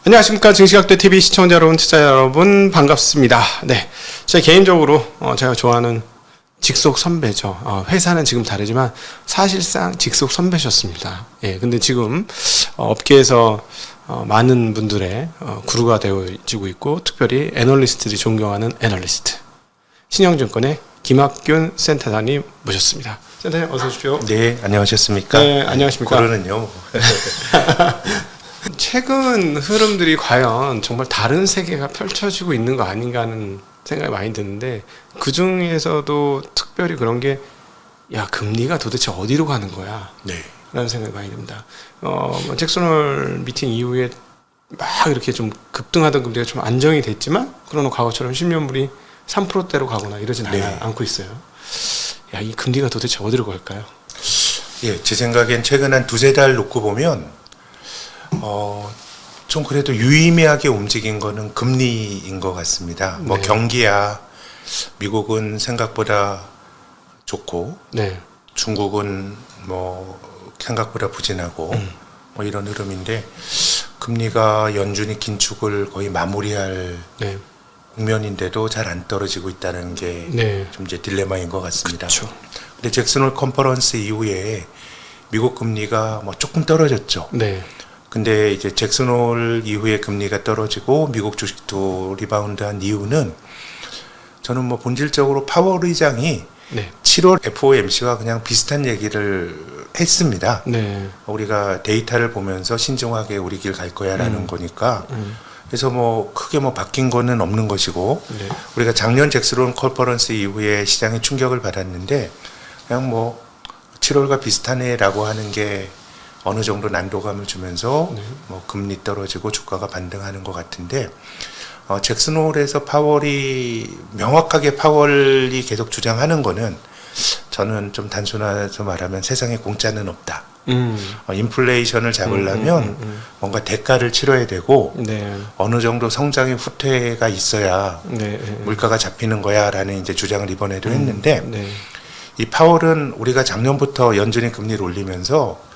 안녕하십니까. 증시각도 TV 시청자 여러분, 투자자 여러분, 반갑습니다. 네. 제가 개인적으로, 제가 좋아하는 직속 선배죠. 회사는 지금 다르지만 사실상 직속 선배셨습니다. 예. 근데 지금, 업계에서, 많은 분들의, 구루가 되어지고 있고, 특별히 애널리스트들이 존경하는 애널리스트. 신영증권의 김학균 센터장님 모셨습니다. 센터장님 어서 오십시오. 네, 안녕하셨습니까? 네, 안녕하십니까. 구루는요. 최근 흐름들이 과연 정말 다른 세계가 펼쳐지고 있는 거 아닌가 하는 생각이 많이 드는데, 그 중에서도 특별히 그런 게, 야, 금리가 도대체 어디로 가는 거야? 네. 라는 생각이 많이 듭니다. 잭슨홀 미팅 이후에 막 이렇게 좀 급등하던 금리가 좀 안정이 됐지만, 그러나 과거처럼 10년물이 3%대로 가거나 이러진 네. 않고 있어요. 야, 이 금리가 도대체 어디로 갈까요? 예, 제 생각엔 최근 한 두세 달 놓고 보면 좀 그래도 유의미하게 움직인 거는 금리인 것 같습니다. 뭐 네. 경기야 미국은 생각보다 좋고 네. 중국은 뭐 생각보다 부진하고 뭐 이런 흐름인데, 금리가 연준이 긴축을 거의 마무리할 네. 국면인데도 잘 안 떨어지고 있다는 게 네. 좀 이제 딜레마인 것 같습니다. 그렇죠. 근데 잭슨홀 컨퍼런스 이후에 미국 금리가 뭐 조금 떨어졌죠. 네. 근데 이제 잭슨홀 이후에 금리가 떨어지고 미국 주식도 리바운드한 이유는, 저는 뭐 본질적으로 파월 의장이 네. 7월 FOMC와 그냥 비슷한 얘기를 했습니다. 네. 우리가 데이터를 보면서 신중하게 우리 길 갈 거야라는 거니까. 그래서 뭐 크게 뭐 바뀐 거는 없는 것이고, 네. 우리가 작년 잭슨홀 컨퍼런스 이후에 시장에 충격을 받았는데, 그냥 뭐 7월과 비슷하네라고 하는 게 어느 정도 난도감을 주면서 네. 뭐 금리 떨어지고 주가가 반등하는 것 같은데, 잭슨홀에서 파월이 명확하게 파월이 계속 주장하는 거는, 저는 좀 단순해서 말하면 세상에 공짜는 없다. 인플레이션을 잡으려면 뭔가 대가를 치러야 되고, 네. 어느 정도 성장의 후퇴가 있어야 네. 물가가 잡히는 거야라는 이제 주장을 이번에도 했는데, 네. 이 파월은 우리가 작년부터 연준이 금리를 올리면서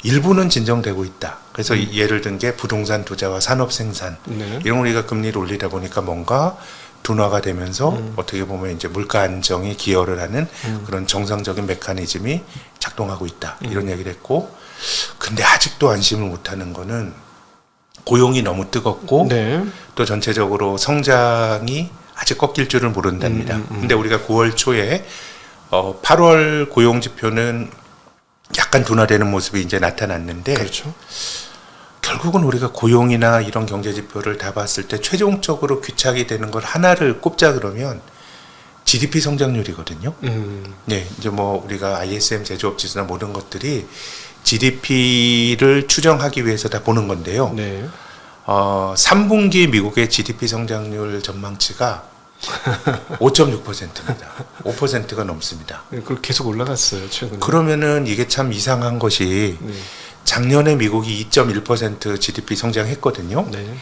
일부는 진정되고 있다. 그래서 예를 든 게 부동산 투자와 산업 생산, 네. 이런 우리가 금리를 올리다 보니까 뭔가 둔화가 되면서 어떻게 보면 이제 물가 안정이 기여를 하는 그런 정상적인 메커니즘이 작동하고 있다. 이런 얘기를 했고, 근데 아직도 안심을 못하는 거는 고용이 너무 뜨겁고, 네. 또 전체적으로 성장이 아직 꺾일 줄을 모른답니다. 근데 우리가 9월 초에 8월 고용 지표는 약간 둔화되는 모습이 이제 나타났는데, 그렇죠. 결국은 우리가 고용이나 이런 경제 지표를 다 봤을 때 최종적으로 귀착이 되는 걸 하나를 꼽자 그러면 GDP 성장률이거든요. 네, 이제 뭐 우리가 ISM 제조업 지수나 모든 것들이 GDP를 추정하기 위해서 다 보는 건데요. 네. 3분기 미국의 GDP 성장률 전망치가 5.6%입니다. 5%가 넘습니다. 그걸 계속 올라갔어요, 최근에. 그러면은 이게 참 이상한 것이, 네. 작년에 미국이 2.1% GDP 성장했거든요. 네.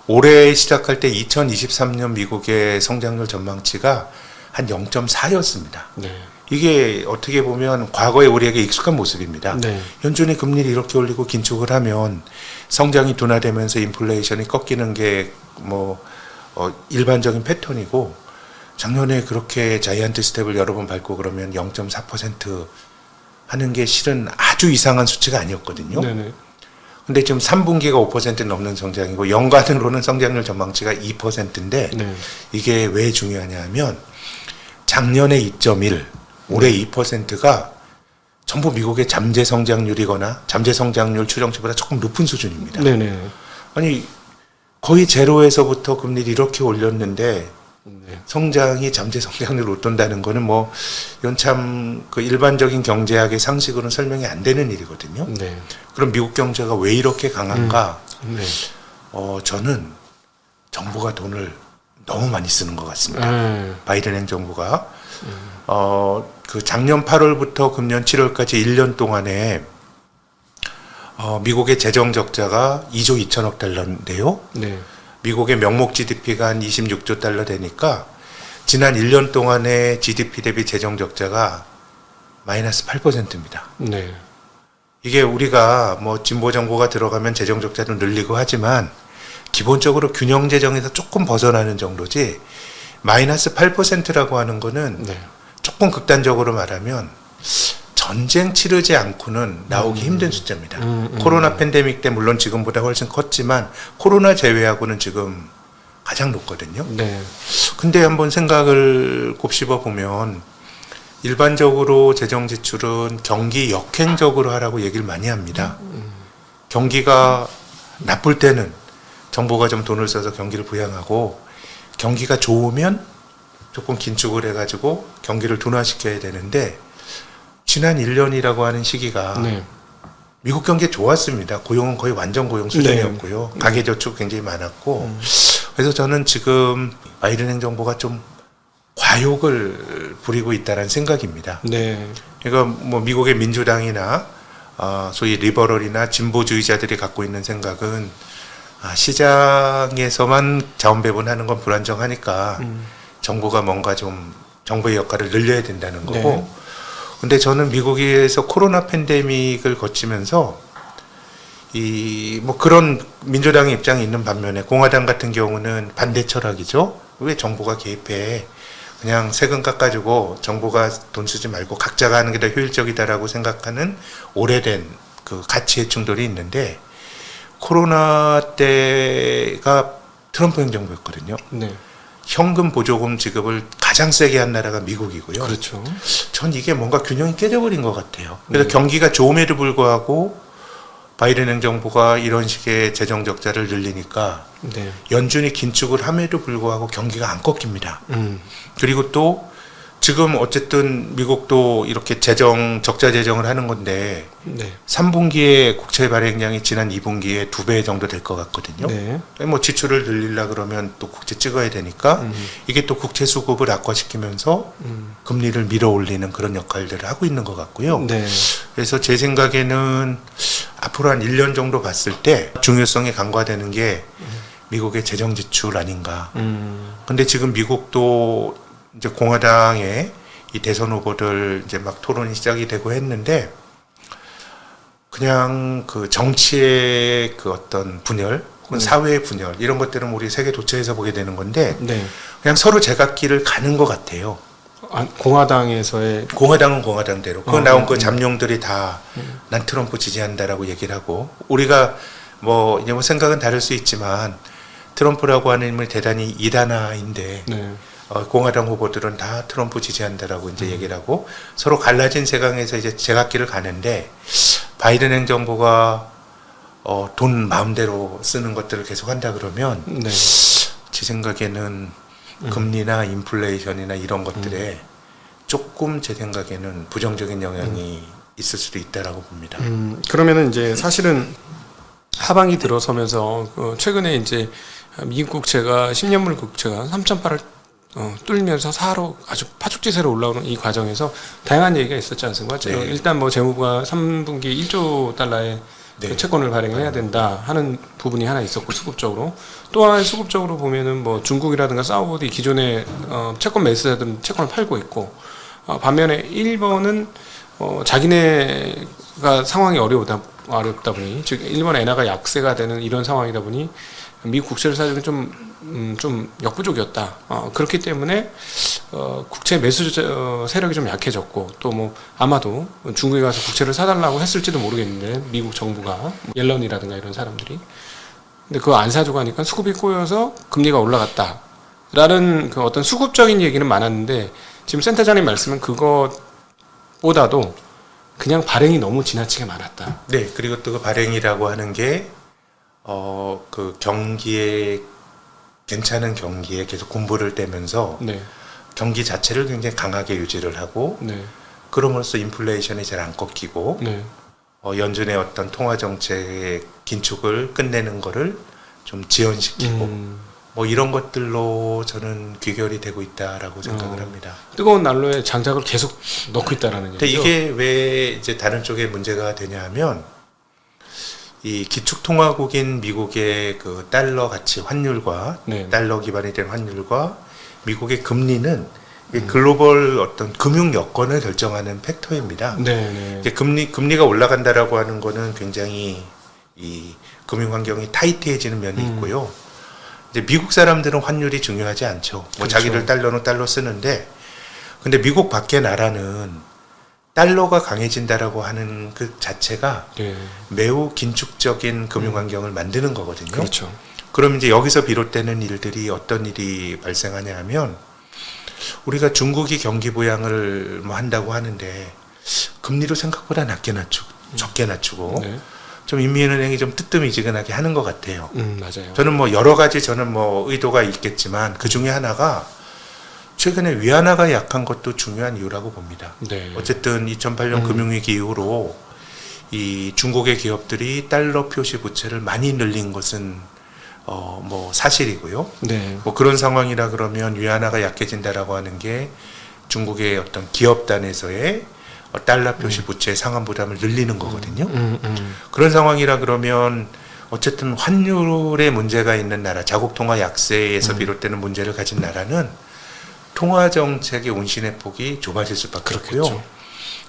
올해 시작할 때 2023년 미국의 성장률 전망치가 한 0.4였습니다. 네. 이게 어떻게 보면 과거에 우리에게 익숙한 모습입니다. 네. 연준이 금리를 이렇게 올리고 긴축을 하면 성장이 둔화되면서 인플레이션이 꺾이는 게 뭐 일반적인 패턴이고, 작년에 그렇게 자이언트 스텝을 여러 번 밟고 그러면 0.4% 하는 게 실은 아주 이상한 수치가 아니었거든요. 네네. 근데 지금 3분기가 5% 넘는 성장이고 연간으로는 성장률 전망치가 2%인데, 네. 이게 왜 중요하냐 하면 작년에 2.1, 올해 2%가 전부 미국의 잠재 성장률이거나 잠재 성장률 추정치보다 조금 높은 수준입니다. 네네. 아니 거의 제로에서부터 금리를 이렇게 올렸는데 네. 성장이 잠재 성장률을 웃돈다는 거는 뭐 이건 참 그 일반적인 경제학의 상식으로는 설명이 안 되는 일이거든요. 네. 그럼 미국 경제가 왜 이렇게 강한가? 네. 저는 정부가 돈을 너무 많이 쓰는 것 같습니다. 바이든 행정부가 그 작년 8월부터 금년 7월까지 1년 동안에 미국의 재정 적자가 2조 2천억 달러인데요. 네. 미국의 명목 GDP가 한 26조 달러 되니까 지난 1년 동안의 GDP 대비 재정 적자가 마이너스 8%입니다. 네. 이게 우리가 뭐 진보 정부가 들어가면 재정 적자도 늘리고 하지만 기본적으로 균형 재정에서 조금 벗어나는 정도지 마이너스 8%라고 하는 거는 네. 조금 극단적으로 말하면 전쟁 치르지 않고는 나오기 힘든 숫자입니다. 코로나 팬데믹 때 물론 지금보다 훨씬 컸지만 코로나 제외하고는 지금 가장 높거든요. 네. 근데 한번 생각을 곱씹어 보면 일반적으로 재정 지출은 경기 역행적으로 하라고 얘기를 많이 합니다. 경기가 나쁠 때는 정부가 좀 돈을 써서 경기를 부양하고 경기가 좋으면 조금 긴축을 해가지고 경기를 둔화시켜야 되는데 지난 1년이라고 하는 시기가 네. 미국 경기 좋았습니다. 고용은 거의 완전 고용 수준이었고요. 가계저축 굉장히 많았고 그래서 저는 지금 바이든 행정부가 좀 과욕을 부리고 있다는 생각입니다. 네. 그러니까 뭐 미국의 민주당이나 소위 리버럴이나 진보주의자들이 갖고 있는 생각은 시장에서만 자원 배분하는 건 불안정하니까 정부가 뭔가 좀 정부의 역할을 늘려야 된다는 거고. 네. 근데 저는 미국에서 코로나 팬데믹을 거치면서 이 뭐 그런 민주당의 입장이 있는 반면에 공화당 같은 경우는 반대 철학이죠. 왜 정부가 개입해? 그냥 세금 깎아주고 정부가 돈 쓰지 말고 각자가 하는 게 더 효율적이다라고 생각하는 오래된 그 가치의 충돌이 있는데 코로나 때가 트럼프 행정부였거든요. 네. 현금 보조금 지급을 가장 세게 한 나라가 미국이고요. 그렇죠. 전 이게 뭔가 균형이 깨져버린 것 같아요. 그래서 경기가 좋음에도 불구하고 바이든 행정부가 이런 식의 재정 적자를 늘리니까 네. 연준이 긴축을 함에도 불구하고 경기가 안 꺾입니다. 그리고 또 지금 어쨌든 미국도 이렇게 적자 재정을 하는 건데 네. 3분기에 국채 발행량이 지난 2분기에 2배 정도 될 것 같거든요. 네. 뭐 지출을 늘리려 그러면 또 국채 찍어야 되니까 이게 또 국채 수급을 악화시키면서 금리를 밀어 올리는 그런 역할들을 하고 있는 것 같고요. 네. 그래서 제 생각에는 앞으로 한 1년 정도 봤을 때 중요성이 간과되는 게 미국의 재정 지출 아닌가. 근데 지금 미국도 이제 공화당의 이 대선 후보들 이제 막 토론이 시작이 되고 했는데 그냥 그 정치의 그 어떤 분열 혹은 사회의 분열 이런 것들은 우리 세계 도처에서 보게 되는 건데 네. 그냥 서로 제각길을 가는 것 같아요. 공화당에서의 공화당은 공화당대로 그 나온 그 잠룡들이 다 난 트럼프 지지한다라고 얘기를 하고 우리가 뭐 이제 뭐 생각은 다를 수 있지만 트럼프라고 하는 인물이 대단히 이단아인데 네. 공화당 후보들은 다 트럼프 지지한다라고 이제 얘기를 하고 서로 갈라진 세상에서 이제 제각길을 가는데 바이든 행정부가 돈 마음대로 쓰는 것들을 계속 한다 그러면 네. 제 생각에는 금리나 인플레이션이나 이런 것들에 조금 제 생각에는 부정적인 영향이 있을 수도 있다라고 봅니다. 그러면은 이제 사실은 하반기 들어서면서 최근에 이제 미국 국채가 10년물 국채가 3,800을 뚫면서 4로 아주 파죽지세로 올라오는 이 과정에서 다양한 얘기가 있었지 않습니까? 네. 일단 뭐 재무부가 3분기 1조 달러의 네. 그 채권을 발행해야 된다 하는 부분이 하나 있었고 수급적으로 또한 수급적으로 보면은 뭐 중국이라든가 사우디 기존의 채권 매수자들은 채권을 팔고 있고 반면에 일본은 자기네가 상황이 어렵다 보니 즉 일본 엔화가 약세가 되는 이런 상황이다 보니 미국 국채를 사주기 좀 역부족이었다. 그렇기 때문에 국채 매수 세력이 좀 약해졌고 또 뭐 아마도 중국에 가서 국채를 사달라고 했을지도 모르겠는데 미국 정부가 옐런이라든가 이런 사람들이 근데 그거 안 사주고 하니까 수급이 꼬여서 금리가 올라갔다라는 그 어떤 수급적인 얘기는 많았는데 지금 센터장님 말씀은 그것보다도 그냥 발행이 너무 지나치게 많았다. 네, 그리고 또 그 발행이라고 하는 게 그 경기에 괜찮은 경기에 계속 군부를 떼면서 네. 경기 자체를 굉장히 강하게 유지를 하고 네. 그럼으로써 인플레이션이 잘 안 꺾이고 네. 연준의 어떤 통화 정책의 긴축을 끝내는 거를 좀 지연시키고 뭐 이런 것들로 저는 귀결이 되고 있다라고 생각을 합니다. 뜨거운 난로에 장작을 계속 넣고 있다라는 근데 얘기죠. 이게 왜 이제 다른 쪽에 문제가 되냐 하면 이 기축통화국인 미국의 그 달러 가치 환율과 네. 달러 기반이 된 환율과 미국의 금리는 이 글로벌 어떤 금융 여건을 결정하는 팩터입니다. 네, 네. 이제 금리가 올라간다라고 하는 거는 굉장히 이 금융 환경이 타이트해지는 면이 있고요. 이제 미국 사람들은 환율이 중요하지 않죠. 뭐 그렇죠. 자기들 달러는 달러 쓰는데, 근데 미국 밖의 나라는 달러가 강해진다라고 하는 그 자체가 예. 매우 긴축적인 금융 환경을 만드는 거거든요. 그렇죠. 그럼 이제 여기서 비롯되는 일들이 어떤 일이 발생하냐 하면, 우리가 중국이 경기 부양을 뭐 한다고 하는데 금리도 생각보다 적게 낮추고 네. 좀 인민은행이 좀 뜨뜻미지근하게 하는 것 같아요. 맞아요. 저는 뭐 여러 가지 의도가 있겠지만 그 중에 하나가 최근에 위안화가 약한 것도 중요한 이유라고 봅니다. 네. 어쨌든 2008년 금융위기 이후로 이 중국의 기업들이 달러 표시 부채를 많이 늘린 것은 뭐 사실이고요. 네. 뭐 그런 상황이라 그러면 위안화가 약해진다라고 하는 게 중국의 어떤 기업단에서의 달러 표시 부채 상환 부담을 늘리는 거거든요. 그런 상황이라 그러면 어쨌든 환율에 문제가 있는 나라, 자국 통화 약세에서 비롯되는 문제를 가진 나라는 통화 정책의 운신의 폭이 좁아질 수밖에 없고요. 그렇겠죠.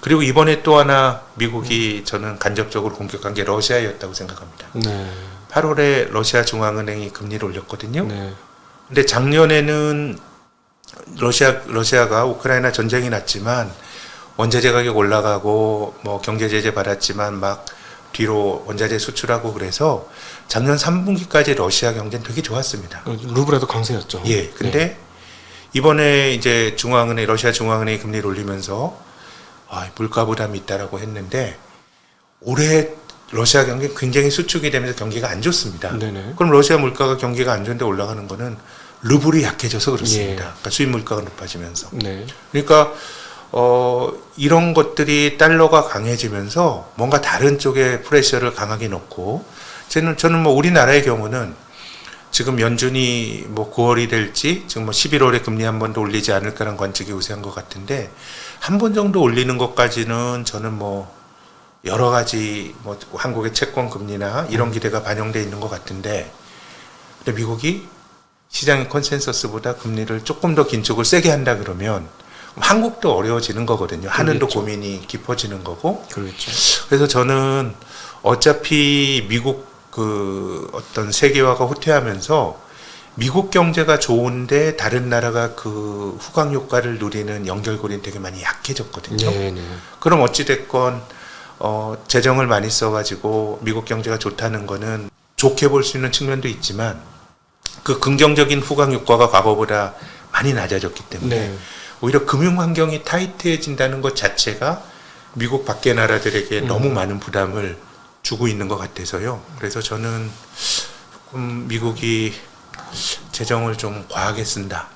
그리고 이번에 또 하나 미국이 저는 간접적으로 공격한 게 러시아였다고 생각합니다. 네. 8월에 러시아 중앙은행이 금리를 올렸거든요. 네. 근데 작년에는 러시아가 우크라이나 전쟁이 났지만 원자재 가격 올라가고 뭐 경제 제재 받았지만 막 뒤로 원자재 수출하고 그래서 작년 3분기까지 러시아 경제는 되게 좋았습니다. 루블에도 강세였죠. 예. 근데 이번에 이제 러시아 중앙은행이 금리를 올리면서 물가 부담이 있다라고 했는데 올해 러시아 경기 굉장히 수축이 되면서 경기가 안 좋습니다. 네네. 그럼 러시아 물가가 경기가 안 좋은데 올라가는 거는 루블이 약해져서 그렇습니다. 예. 그러니까 수입 물가가 높아지면서. 네. 그러니까 이런 것들이 달러가 강해지면서 뭔가 다른 쪽에 프레셔를 강하게 넣고 저는 뭐 우리나라의 경우는 지금 연준이 뭐 9월이 될지 지금 뭐 11월에 금리 한 번 더 올리지 않을까라는 관측이 우세한 것 같은데 한 번 정도 올리는 것까지는 저는 뭐 여러 가지 뭐 한국의 채권 금리나 이런 기대가 반영돼 있는 것 같은데 근데 미국이 시장의 컨센서스보다 금리를 조금 더 긴축을 세게 한다 그러면 한국도 어려워지는 거거든요. 한은도 그렇겠죠. 고민이 깊어지는 거고. 그렇죠. 그래서 저는 어차피 미국 그 어떤 세계화가 후퇴하면서 미국 경제가 좋은데 다른 나라가 그 후광 효과를 누리는 연결고리는 되게 많이 약해졌거든요. 네네. 그럼 어찌됐건 재정을 많이 써가지고 미국 경제가 좋다는 거는 좋게 볼 수 있는 측면도 있지만 그 긍정적인 후광 효과가 과거보다 많이 낮아졌기 때문에 네. 오히려 금융 환경이 타이트해진다는 것 자체가 미국 밖의 나라들에게 너무 많은 부담을 주고 있는 것 같아서요. 그래서 저는 조금 미국이 재정을 좀 과하게 쓴다.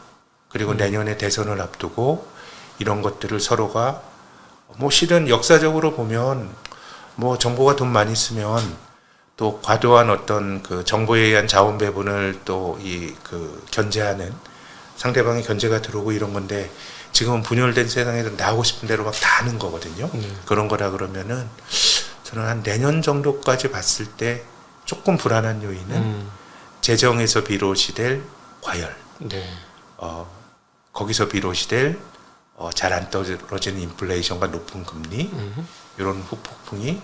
그리고 내년에 대선을 앞두고 이런 것들을 서로가 뭐 실은 역사적으로 보면 뭐 정부가 돈 많이 쓰면 또 과도한 어떤 그 정부에 의한 자원 배분을 또 그 견제하는 상대방의 견제가 들어오고 이런 건데 지금은 분열된 세상에서 나오고 싶은 대로 막 다 하는 거거든요. 그런 거라 그러면은 저는 한 내년 정도까지 봤을 때 조금 불안한 요인은 재정에서 비롯이 될 과열, 네. 거기서 비롯이 될 잘 안 떨어지는 인플레이션과 높은 금리 이런 후폭풍이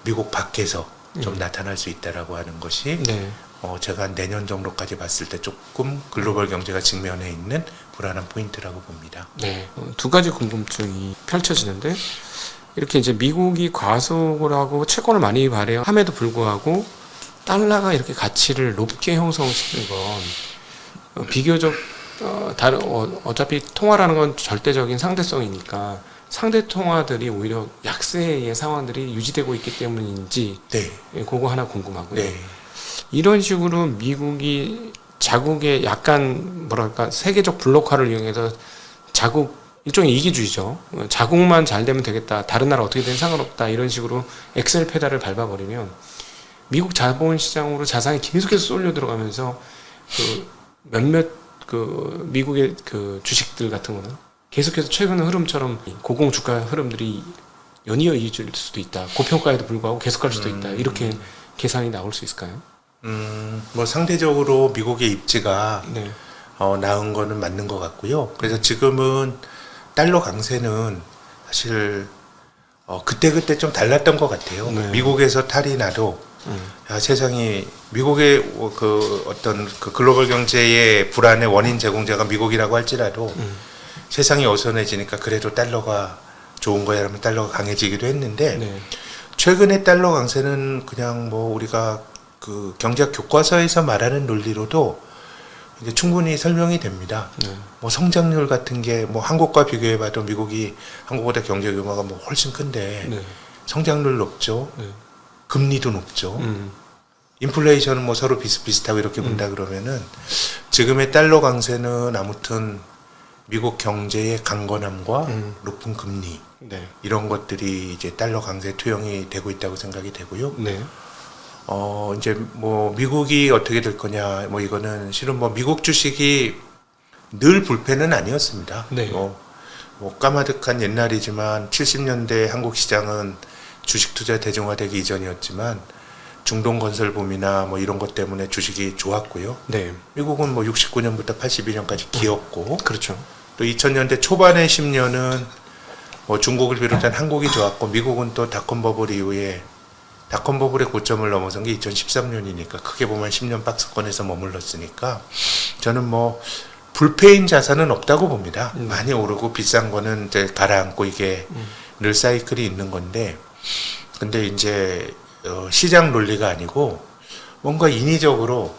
미국 밖에서 좀 나타날 수 있다라고 하는 것이 네. 제가 내년 정도까지 봤을 때 조금 글로벌 경제가 직면해 있는 불안한 포인트라고 봅니다. 네. 두 가지 궁금증이 펼쳐지는데 이렇게 이제 미국이 과속을 하고 채권을 많이 발행함에도 불구하고 달러가 이렇게 가치를 높게 형성시키는 건 비교적 어차피 통화라는 건 절대적인 상대성이니까 상대 통화들이 오히려 약세의 상황들이 유지되고 있기 때문인지 네. 그거 하나 궁금하고요. 네. 이런 식으로 미국이 자국의 약간 뭐랄까 세계적 블록화를 이용해서 자국 일종의 이기주의죠. 자국만 잘 되면 되겠다. 다른 나라 어떻게 되든 상관없다. 이런 식으로 엑셀 페달을 밟아버리면 미국 자본시장으로 자산이 계속해서 쏠려 들어가면서 그 몇몇 그 미국의 그 주식들 같은 거는 계속해서 최근의 흐름처럼 고공 주가 흐름들이 연이어 이어질 수도 있다. 고평가에도 불구하고 계속 갈 수도 있다. 이렇게 계산이 나올 수 있을까요? 뭐 상대적으로 미국의 입지가 네. 나은 거는 맞는 것 같고요. 그래서 지금은 달러 강세는 사실 그때그때 좀 달랐던 것 같아요. 네. 미국에서 탈이 나도 야, 세상이 미국의 그 어떤 그 글로벌 경제의 불안의 원인 제공자가 미국이라고 할지라도 세상이 어수선해지니까 그래도 달러가 좋은 거야 라면 달러가 강해지기도 했는데 네. 최근에 달러 강세는 그냥 뭐 우리가 그 경제학 교과서에서 말하는 논리로도 이제 충분히 설명이 됩니다. 네. 뭐 성장률 같은 게 뭐 한국과 비교해봐도 미국이 한국보다 경제 규모가 뭐 훨씬 큰데 네. 성장률 높죠. 네. 금리도 높죠. 인플레이션은 뭐 서로 비슷비슷하고 이렇게 본다 그러면은 지금의 달러 강세는 아무튼 미국 경제의 강건함과 높은 금리 네. 이런 것들이 이제 달러 강세 투영이 되고 있다고 생각이 되고요. 네. 이제 뭐 미국이 어떻게 될 거냐 뭐 이거는 실은 뭐 미국 주식이 늘 불패는 아니었습니다. 네. 뭐 까마득한 옛날이지만 70년대 한국 시장은 주식 투자 대중화되기 이전이었지만 중동 건설붐이나 뭐 이런 것 때문에 주식이 좋았고요. 네. 미국은 뭐 69년부터 82년까지 기었고 그렇죠. 또 2000년대 초반의 10년은 뭐 중국을 비롯한 한국이 좋았고 미국은 또 닷컴 버블 이후에 닷컴 버블의 고점을 넘어선 게 2013년이니까 크게 보면 10년 박스권에서 머물렀으니까 저는 뭐 불패인 자산은 없다고 봅니다. 많이 오르고 비싼 거는 이제 가라앉고 이게 늘 사이클이 있는 건데 근데 이제 시장 논리가 아니고 뭔가 인위적으로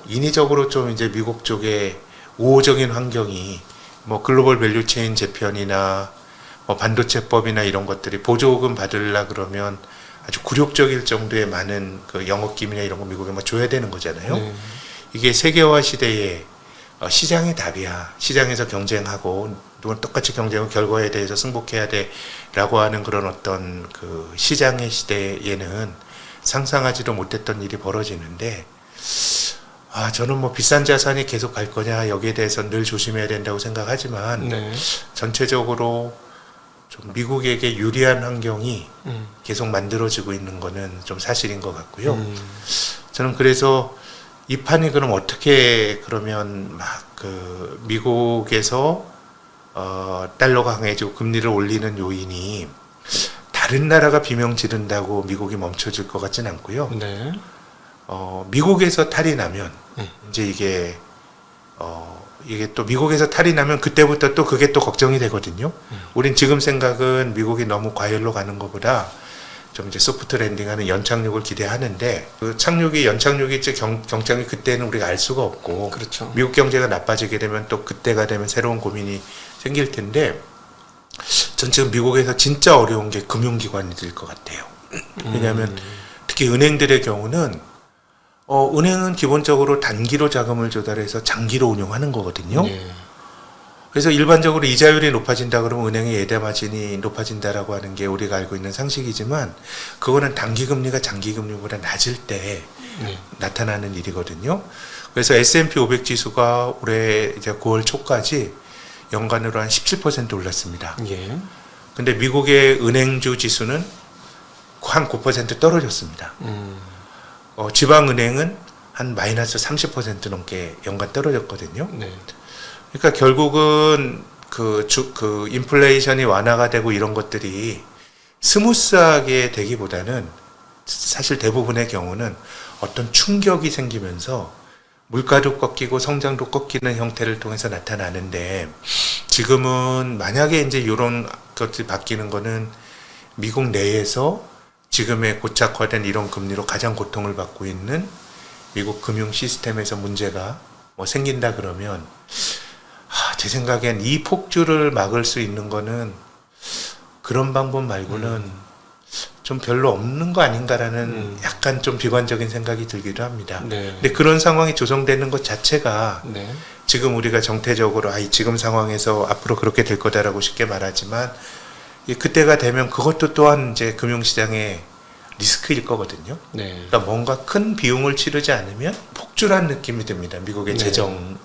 좀 이제 미국 쪽에 우호적인 환경이 뭐 글로벌 밸류체인 재편이나 뭐 반도체법이나 이런 것들이 보조금 받으려 그러면 아주 굴욕적일 정도의 많은 그 영업기밀이나 이런 거 미국에 뭐 줘야 되는 거잖아요. 네. 이게 세계화 시대에 시장의 답이야. 시장에서 경쟁하고 누군 똑같이 경쟁하고 결과에 대해서 승복해야 돼라고 하는 그런 어떤 그 시장의 시대에는 상상하지도 못했던 일이 벌어지는데 저는 뭐 비싼 자산이 계속 갈 거냐 여기에 대해서 늘 조심해야 된다고 생각하지만 네. 전체적으로 좀 미국에게 유리한 환경이 계속 만들어지고 있는 거는 좀 사실인 것 같고요. 저는 그래서 이 판이 그럼 어떻게 그러면 막 그 미국에서 달러가 강해지고 금리를 올리는 요인이 다른 나라가 비명 지른다고 미국이 멈춰질 것 같진 않고요. 네. 미국에서 탈이 나면 이제 이게 또 미국에서 탈이 나면 그때부터 또 그게 또 걱정이 되거든요. 우린 지금 생각은 미국이 너무 과열로 가는 것보다 좀 이제 소프트 랜딩하는 연착륙을 기대하는데 그 연착륙이 경착이 그때는 우리가 알 수가 없고 그렇죠. 미국 경제가 나빠지게 되면 또 그때가 되면 새로운 고민이 생길 텐데 전 지금 미국에서 진짜 어려운 게 금융기관이 될 것 같아요. 왜냐하면 특히 은행들의 경우는 은행은 기본적으로 단기로 자금을 조달해서 장기로 운용하는 거거든요. 네. 그래서 일반적으로 이자율이 높아진다 그러면 은행의 예대 마진이 높아진다라고 하는 게 우리가 알고 있는 상식이지만 그거는 단기 금리가 장기 금리보다 낮을 때 네. 나타나는 일이거든요. 그래서 S&P 500 지수가 올해 이제 9월 초까지 연간으로 한 17% 올랐습니다. 예. 근데 미국의 은행주 지수는 한 9% 떨어졌습니다. 지방은행은 한 마이너스 30% 넘게 연간 떨어졌거든요. 네. 그러니까 결국은 그 인플레이션이 완화가 되고 이런 것들이 스무스하게 되기보다는 사실 대부분의 경우는 어떤 충격이 생기면서 물가도 꺾이고 성장도 꺾이는 형태를 통해서 나타나는데 지금은 만약에 이제 이런 것들이 바뀌는 거는 미국 내에서 지금의 고착화된 이런 금리로 가장 고통을 받고 있는 미국 금융 시스템에서 문제가 뭐 생긴다 그러면 제 생각엔 이 폭주를 막을 수 있는 거는 그런 방법 말고는 좀 별로 없는 거 아닌가라는 약간 좀 비관적인 생각이 들기도 합니다. 네. 근데 그런 상황이 조성되는 것 자체가 네. 지금 우리가 정태적으로 지금 상황에서 앞으로 그렇게 될 거다라고 쉽게 말하지만 그때가 되면 그것도 또한 이제 금융시장의 리스크일 거거든요. 네. 그러니까 뭔가 큰 비용을 치르지 않으면 폭주란 느낌이 듭니다. 미국의 네. 재정은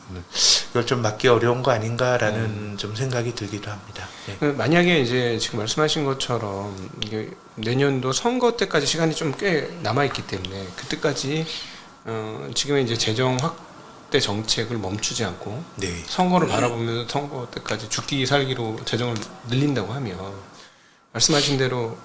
이걸 좀 막기 어려운 거 아닌가라는 좀 생각이 들기도 합니다. 네. 만약에 이제 지금 말씀하신 것처럼 이게 내년도 선거 때까지 시간이 좀 꽤 남아 있기 때문에 그때까지 지금의 이제 재정 확대 정책을 멈추지 않고 네. 선거를 바라보면서 선거 때까지 죽기 살기로 재정을 늘린다고 하면 말씀하신 대로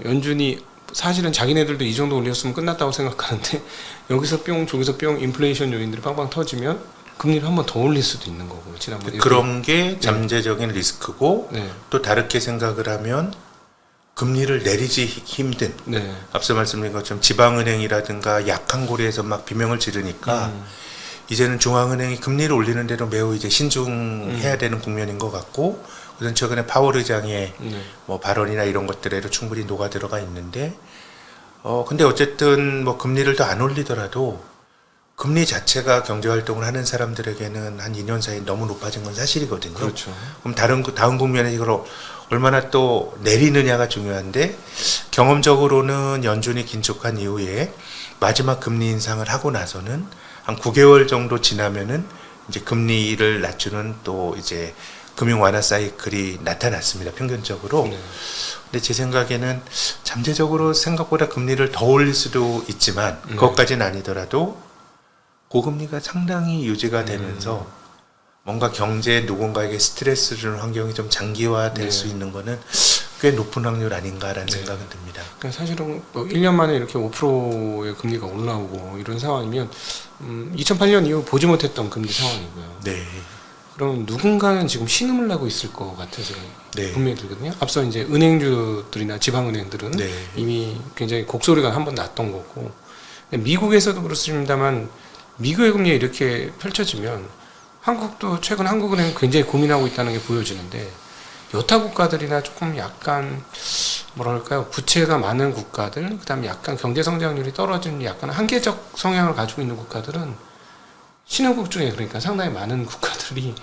연준이 사실은 자기네들도 이 정도 올렸으면 끝났다고 생각하는데 여기서 뿅 저기서 뿅 인플레이션 요인들이 빵빵 터지면 금리를 한 번 더 올릴 수도 있는 거고 지난번에 그런 게 잠재적인 리스크고 네. 또 다르게 생각을 하면 금리를 내리지 힘든 네. 앞서 말씀드린 것처럼 지방은행이라든가 약한 고리에서 막 비명을 지르니까 이제는 중앙은행이 금리를 올리는 대로 매우 이제 신중해야 되는 국면인 것 같고 우선 최근에 파월 의장의 뭐 발언이나 이런 것들에도 충분히 녹아 들어가 있는데 근데 어쨌든 뭐 금리를 더 안 올리더라도 금리 자체가 경제 활동을 하는 사람들에게는 한 2년 사이에 너무 높아진 건 사실이거든요. 그렇죠. 그럼 다음 국면에 이걸 얼마나 또 내리느냐가 중요한데 경험적으로는 연준이 긴축한 이후에 마지막 금리 인상을 하고 나서는 한 9개월 정도 지나면은 이제 금리를 낮추는 또 이제 금융 완화 사이클이 나타났습니다. 평균적으로. 네. 근데 제 생각에는 잠재적으로 생각보다 금리를 더 올릴 수도 있지만 그것까지는 아니더라도 고금리가 상당히 유지가 되면서 뭔가 경제에 누군가에게 스트레스 주는 환경이 좀 장기화될 수 있는 거는 꽤 높은 확률 아닌가라는 생각은 듭니다. 그러니까 사실은 뭐 1년 만에 이렇게 5%의 금리가 올라오고 이런 상황이면 2008년 이후 보지 못했던 금리 상황이고요. 네. 그럼 누군가는 지금 신음을 나고 있을 것 같아서 네. 분명히 들거든요. 앞서 이제 은행주들이나 지방은행들은 네. 이미 굉장히 곡소리가 한 번 났던 거고 미국에서도 그렇습니다만 미국의 금리가 이렇게 펼쳐지면 한국도 최근 한국은행 굉장히 고민하고 있다는 게 보여지는데 여타 국가들이나 조금 약간 뭐랄까요 부채가 많은 국가들 그다음에 약간 경제 성장률이 떨어지는 약간 한계적 성향을 가지고 있는 국가들은 신흥국 중에 그러니까 상당히 많은 국가들이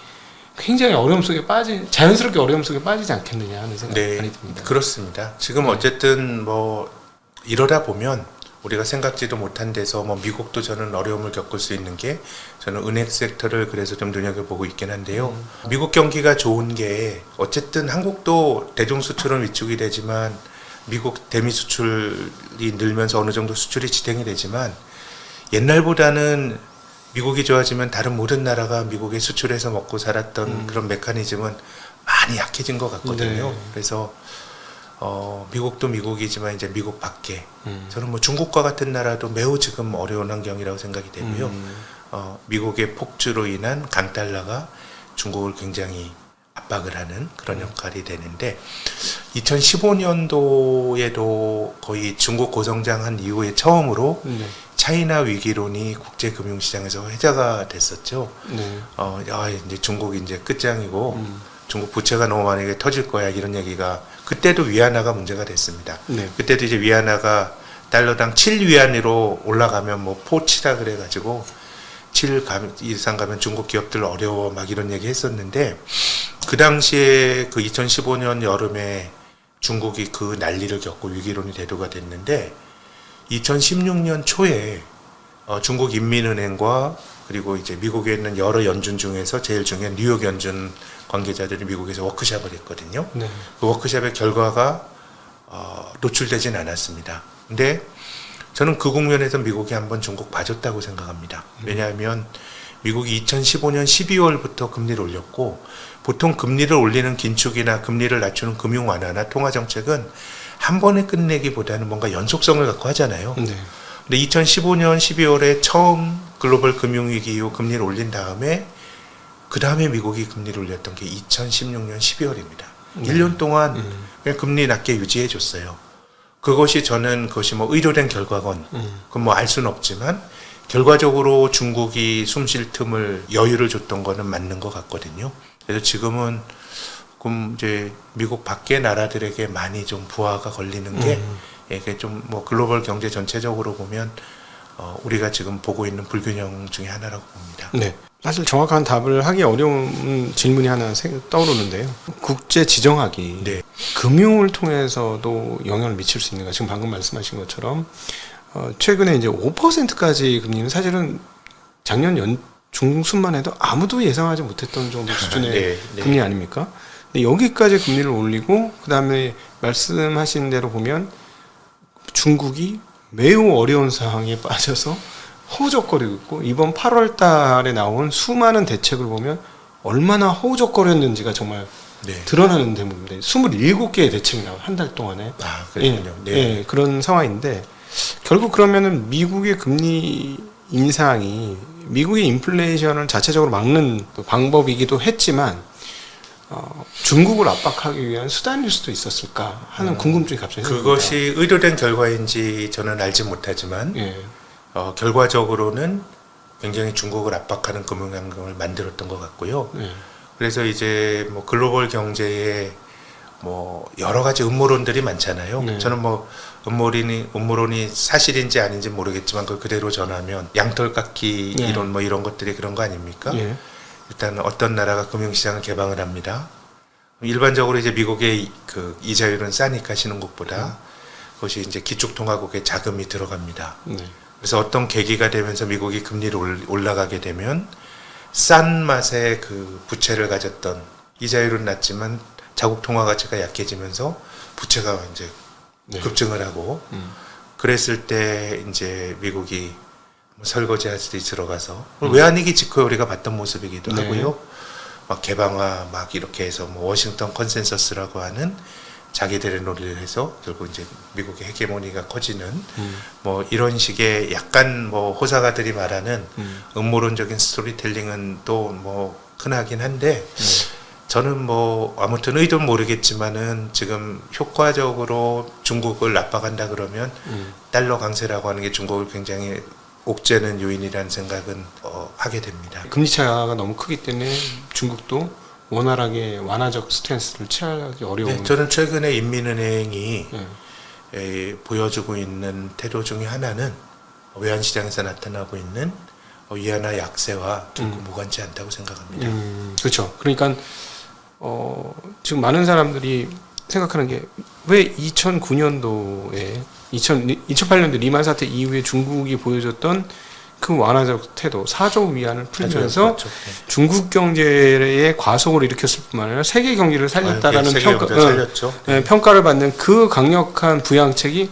굉장히 어려움 속에 자연스럽게 어려움 속에 빠지지 않겠느냐 하는 생각이 네. 많이 듭니다. 그렇습니다. 지금 어쨌든 뭐 이러다 보면 우리가 생각지도 못한 데서 뭐 미국도 저는 어려움을 겪을 수 있는 게 저는 은행 섹터를 그래서 좀 눈여겨보고 있긴 한데요. 미국 경기가 좋은 게 어쨌든 한국도 대중 수출은 위축이 되지만 미국 대미 수출이 늘면서 어느 정도 수출이 지탱이 되지만 옛날보다는 미국이 좋아지면 다른 모든 나라가 미국의 수출해서 먹고 살았던 그런 메커니즘은 많이 약해진 것 같거든요. 네. 그래서 미국도 미국이지만 이제 미국 밖에 저는 뭐 중국과 같은 나라도 매우 지금 어려운 환경이라고 생각이 되고요. 미국의 폭주로 인한 강달러가 중국을 굉장히 압박을 하는 그런 역할이 되는데 2015년도에도 거의 중국 고성장한 이후에 처음으로 차이나 위기론이 국제금융시장에서 회자가 됐었죠. 네. 이제 중국이 이제 끝장이고 중국 부채가 너무 많이 터질 거야 이런 얘기가 그때도 위안화가 문제가 됐습니다. 네. 그때도 이제 위안화가 달러당 7위안으로 올라가면 뭐 포치라 그래가지고 7 이상 가면 중국 기업들 어려워 막 이런 얘기 했었는데 그 당시에 그 2015년 여름에 중국이 그 난리를 겪고 위기론이 대두가 됐는데 2016년 초에 중국 인민은행과 그리고 이제 미국에 있는 여러 연준 중에서 제일 중요한 뉴욕 연준 관계자들이 미국에서 워크숍을 했거든요. 네. 그 워크숍의 결과가 노출되진 않았습니다. 근데 저는 그 국면에서 미국이 한번 중국 봐줬다고 생각합니다. 왜냐하면 미국이 2015년 12월부터 금리를 올렸고 보통 금리를 올리는 긴축이나 금리를 낮추는 금융 완화나 통화 정책은 한 번에 끝내기보다는 뭔가 연속성을 갖고 하잖아요. 네. 근데 2015년 12월에 처음 글로벌 금융위기 이후 금리를 올린 다음에 그 다음에 미국이 금리를 올렸던 게 2016년 12월입니다. 1년 동안 그냥 금리 낮게 유지해 줬어요. 그것이 뭐 의도된 결과건 그건 뭐 알 수는 없지만 결과적으로 중국이 숨 쉴 틈을 여유를 줬던 거는 맞는 것 같거든요. 그래서 지금은 이제 미국 밖의 나라들에게 많이 좀 부하가 걸리는 게 이게 좀 뭐 글로벌 경제 전체적으로 보면 우리가 지금 보고 있는 불균형 중에 하나라고 봅니다. 네. 사실 정확한 답을 하기 어려운 질문이 하나 떠오르는데요. 국제 지정학이 네. 금융을 통해서도 영향을 미칠 수 있는가? 지금 방금 말씀하신 것처럼 최근에 이제 5%까지 금리는 사실은 작년 중순만 해도 아무도 예상하지 못했던 정도 수준의 네, 네. 금리 아닙니까? 근데 여기까지 금리를 올리고 그다음에 말씀하신 대로 보면 중국이 매우 어려운 상황에 빠져서 허우적거리고 있고 이번 8월 달에 나온 수많은 대책을 보면 얼마나 허우적거렸는지가 정말 네. 드러나는 대목입니다. 27개의 대책이 나와요. 한 달 동안에. 아, 그렇군요. 예, 네. 예, 그런 상황인데 결국 그러면은 미국의 금리 인상이 미국의 인플레이션을 자체적으로 막는 또 방법이기도 했지만 중국을 압박하기 위한 수단일 수도 있었을까 하는 궁금증이 갑자기 생깁니다. 그것이 의도된 결과인지 저는 알지 못하지만 예, 결과적으로는 굉장히 중국을 압박하는 금융환경을 만들었던 것 같고요. 예, 그래서 이제 뭐 글로벌 경제에 뭐 여러 가지 음모론들이 많잖아요. 네. 저는 뭐 음모론이 사실인지 아닌지 모르겠지만 그걸 그대로 전하면 양털깎기 네. 이론 뭐 이런 것들이 그런 거 아닙니까? 예, 일단 어떤 나라가 금융시장을 개방을 합니다. 일반적으로 이제 미국의 그 이자율은 싸니까 신흥국보다 그것이 이제 기축통화국에 자금이 들어갑니다. 네, 그래서 어떤 계기가 되면서 미국이 금리를 올라가게 되면 싼 맛의 그 부채를 가졌던 이자율은 낮지만 자국 통화 가치가 약해지면서 부채가 이제 네. 급증을 하고 그랬을 때 이제 미국이 뭐 설거지 할 수도 들어가서 외환위기 직후에 우리가 봤던 모습이기도 네. 하고요. 막 개방화 막 이렇게 해서 뭐 워싱턴 컨센서스라고 하는 자기들의 논리를 해서 결국 이제 미국의 헤게모니가 커지는 뭐 이런 식의 약간 뭐 호사가들이 말하는 음모론적인 스토리텔링은 또 뭐 흔하긴 한데 저는 뭐 아무튼 의도는 모르겠지만은 지금 효과적으로 중국을 압박한다 그러면 달러 강세라고 하는 게 중국을 굉장히 옥죄는 요인이라는 생각은 하게 됩니다. 금리 차가 너무 크기 때문에 중국도 원활하게 완화적 스탠스를 취하기 어려운. 네, 저는 최근에 인민은행이 예. 보여주고 있는 태도 중에 하나는 외환시장에서 나타나고 있는 위안화 약세와 결코 무관치 않다고 생각합니다. 그렇죠. 그러니까 지금 많은 사람들이 생각하는 게 왜 2009년도에 2008년도 리만 사태 이후에 중국이 보여줬던 그 완화적 태도, 4조 위안을 풀면서 그렇죠. 네. 중국 경제의 과속을 일으켰을 뿐만 아니라 세계 경기를 살렸다라는 세계 경제 살렸죠. 평가를 받는 그 강력한 부양책이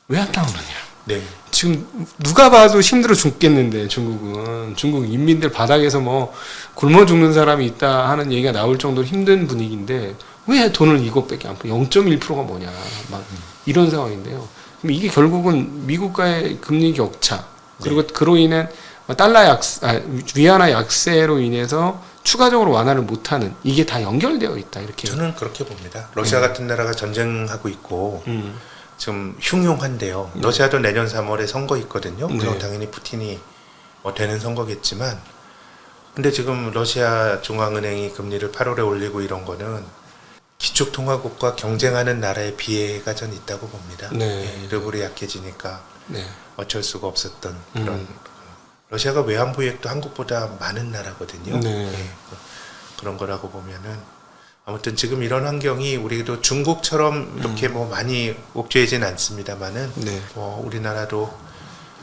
왜 안 나오느냐. 네. 지금 누가 봐도 힘들어 죽겠는데 중국 인민들 바닥에서 뭐 굶어 죽는 사람이 있다 하는 얘기가 나올 정도로 힘든 분위기인데 왜 돈을 이것밖에 안 풀? 0.1%가 뭐냐 막 이런 상황인데요. 그럼 이게 결국은 미국과의 금리 격차 그리고 그로 인한 위안화 약세로 인해서 추가적으로 완화를 못하는 이게 다 연결되어 있다 이렇게. 저는 그렇게 봅니다. 러시아 같은 나라가 전쟁하고 있고 좀 흉흉한데요. 러시아도 내년 3월에 선거 있거든요. 물론 네. 당연히 푸틴이 되는 선거겠지만 근데 지금 러시아 중앙은행이 금리를 8월에 올리고 이런 거는 기축통화국과 경쟁하는 나라의 비애가 전 있다고 봅니다. 네. 예, 르블이 약해지니까 네. 어쩔 수가 없었던 그런 러시아가 외환보유액도 한국보다 많은 나라거든요. 네. 예, 그런 거라고 보면은 아무튼 지금 이런 환경이 우리도 중국처럼 이렇게 뭐 많이 옥죄이진 않습니다만은 네. 우리나라도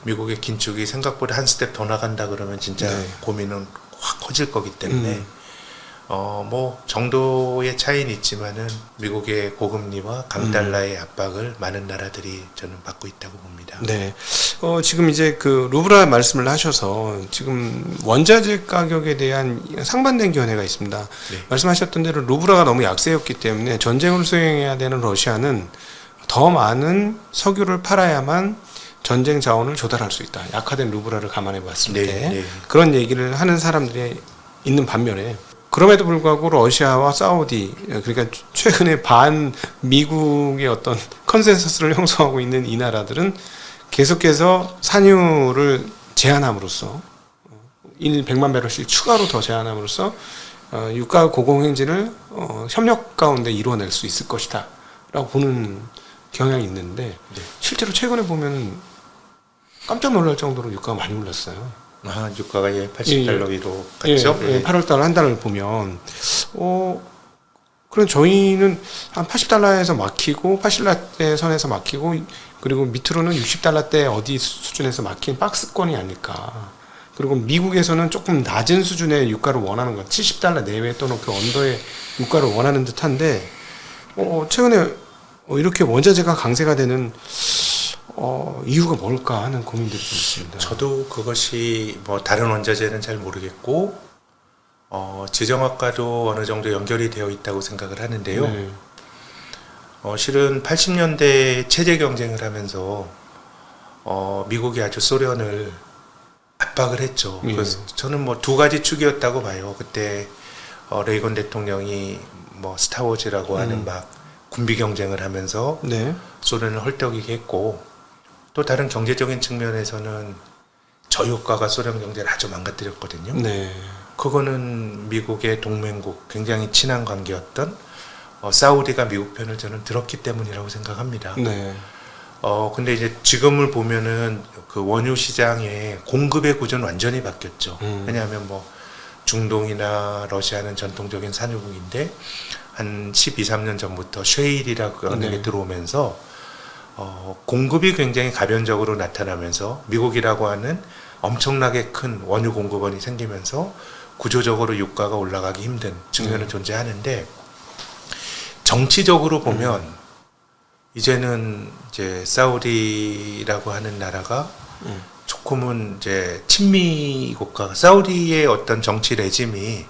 미국의 긴축이 생각보다 한 스텝 더 나간다 그러면 진짜 네. 고민은 확 커질 거기 때문에 뭐 정도의 차이는 있지만은 미국의 고금리와 강달러의 압박을 많은 나라들이 저는 받고 있다고 봅니다. 네. 지금 이제 그 루브라 말씀을 하셔서 지금 원자재 가격에 대한 상반된 견해가 있습니다. 네. 말씀하셨던 대로 루브라가 너무 약세였기 때문에 전쟁을 수행해야 되는 러시아는 더 많은 석유를 팔아야만 전쟁 자원을 조달할 수 있다. 약화된 루브라를 감안해 봤을 네, 때 네. 그런 얘기를 하는 사람들이 있는 반면에 그럼에도 불구하고 러시아와 사우디 그러니까 최근에 반 미국의 어떤 컨센서스를 형성하고 있는 이 나라들은 계속해서 산유를 제한함으로써 100만 배럴씩 추가로 더 제한함으로써 유가 고공행진을 협력 가운데 이루어낼 수 있을 것이다 라고 보는 경향이 있는데 네. 실제로 최근에 보면 깜짝 놀랄 정도로 유가가 많이 올랐어요. 유가가 80달러 위로 갔죠? 예, 8월달 한 달을 보면 그럼 저희는 한 80달러에서 막히고 80달러 선에서 막히고 그리고 밑으로는 60달러대 어디 수준에서 막힌 박스권이 아닐까. 그리고 미국에서는 조금 낮은 수준의 유가를 원하는 것, 70달러 내외 또는 그 언더의 유가를 원하는 듯한데 최근에 이렇게 원자재가 강세가 되는 이유가 뭘까 하는 고민들이 좀 있습니다. 저도 그것이 뭐 다른 원자재는 잘 모르겠고 지정학과도 어느 정도 연결이 되어 있다고 생각을 하는데요. 네. 실은 80년대 체제 경쟁을 하면서 미국이 아주 소련을 압박을 했죠. 예. 그래서 저는 뭐 두 가지 축이었다고 봐요. 그때 레이건 대통령이 뭐 스타워즈라고 하는 막 군비 경쟁을 하면서 네. 소련을 헐떡이게 했고, 또 다른 경제적인 측면에서는 저유가가 소련 경제를 아주 망가뜨렸거든요. 네. 그거는 미국의 동맹국, 굉장히 친한 관계였던 사우디가 미국 편을 저는 들었기 때문이라고 생각합니다. 네. 근데 이제 지금을 보면은 그 원유 시장의 공급의 구조는 완전히 바뀌었죠. 왜냐하면 뭐 중동이나 러시아는 전통적인 산유국인데 한 12, 13년 전부터 쉐일이라고 하는 네. 게 들어오면서 공급이 굉장히 가변적으로 나타나면서 미국이라고 하는 엄청나게 큰 원유 공급원이 생기면서 구조적으로 유가가 올라가기 힘든 측면은 존재하는데, 정치적으로 보면 이제는 이제 사우디라고 하는 나라가 조금은 이제 친미 국가, 사우디의 어떤 정치 레짐이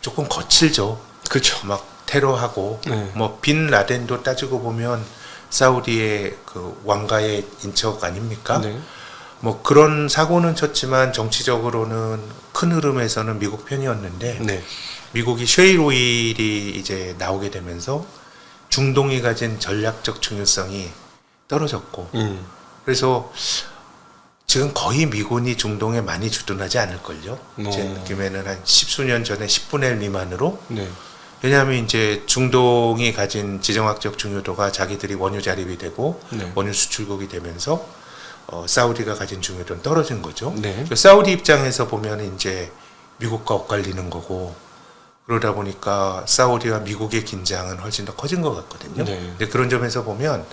조금 거칠죠. 그렇죠. 막 테러하고 네. 뭐 빈 라덴도 따지고 보면 사우디의 그 왕가의 인척 아닙니까? 네. 뭐 그런 사고는 쳤지만 정치적으로는 큰 흐름에서는 미국 편이었는데, 네. 미국이 쉐일 오일이 이제 나오게 되면서 중동이 가진 전략적 중요성이 떨어졌고, 그래서 지금 거의 미군이 중동에 많이 주둔하지 않을걸요. 제 느낌에는 한 10수년 전에 10분의 1 미만으로. 네. 왜냐하면 이제 중동이 가진 지정학적 중요도가 자기들이 원유 자립이 되고 네. 원유 수출국이 되면서 사우디가 가진 중요도는 떨어진 거죠. 네. 사우디 입장에서 보면 이제 미국과 엇갈리는 거고, 그러다 보니까 사우디와 미국의 긴장은 훨씬 더 커진 것 같거든요. 네. 근데 그런 점에서 보면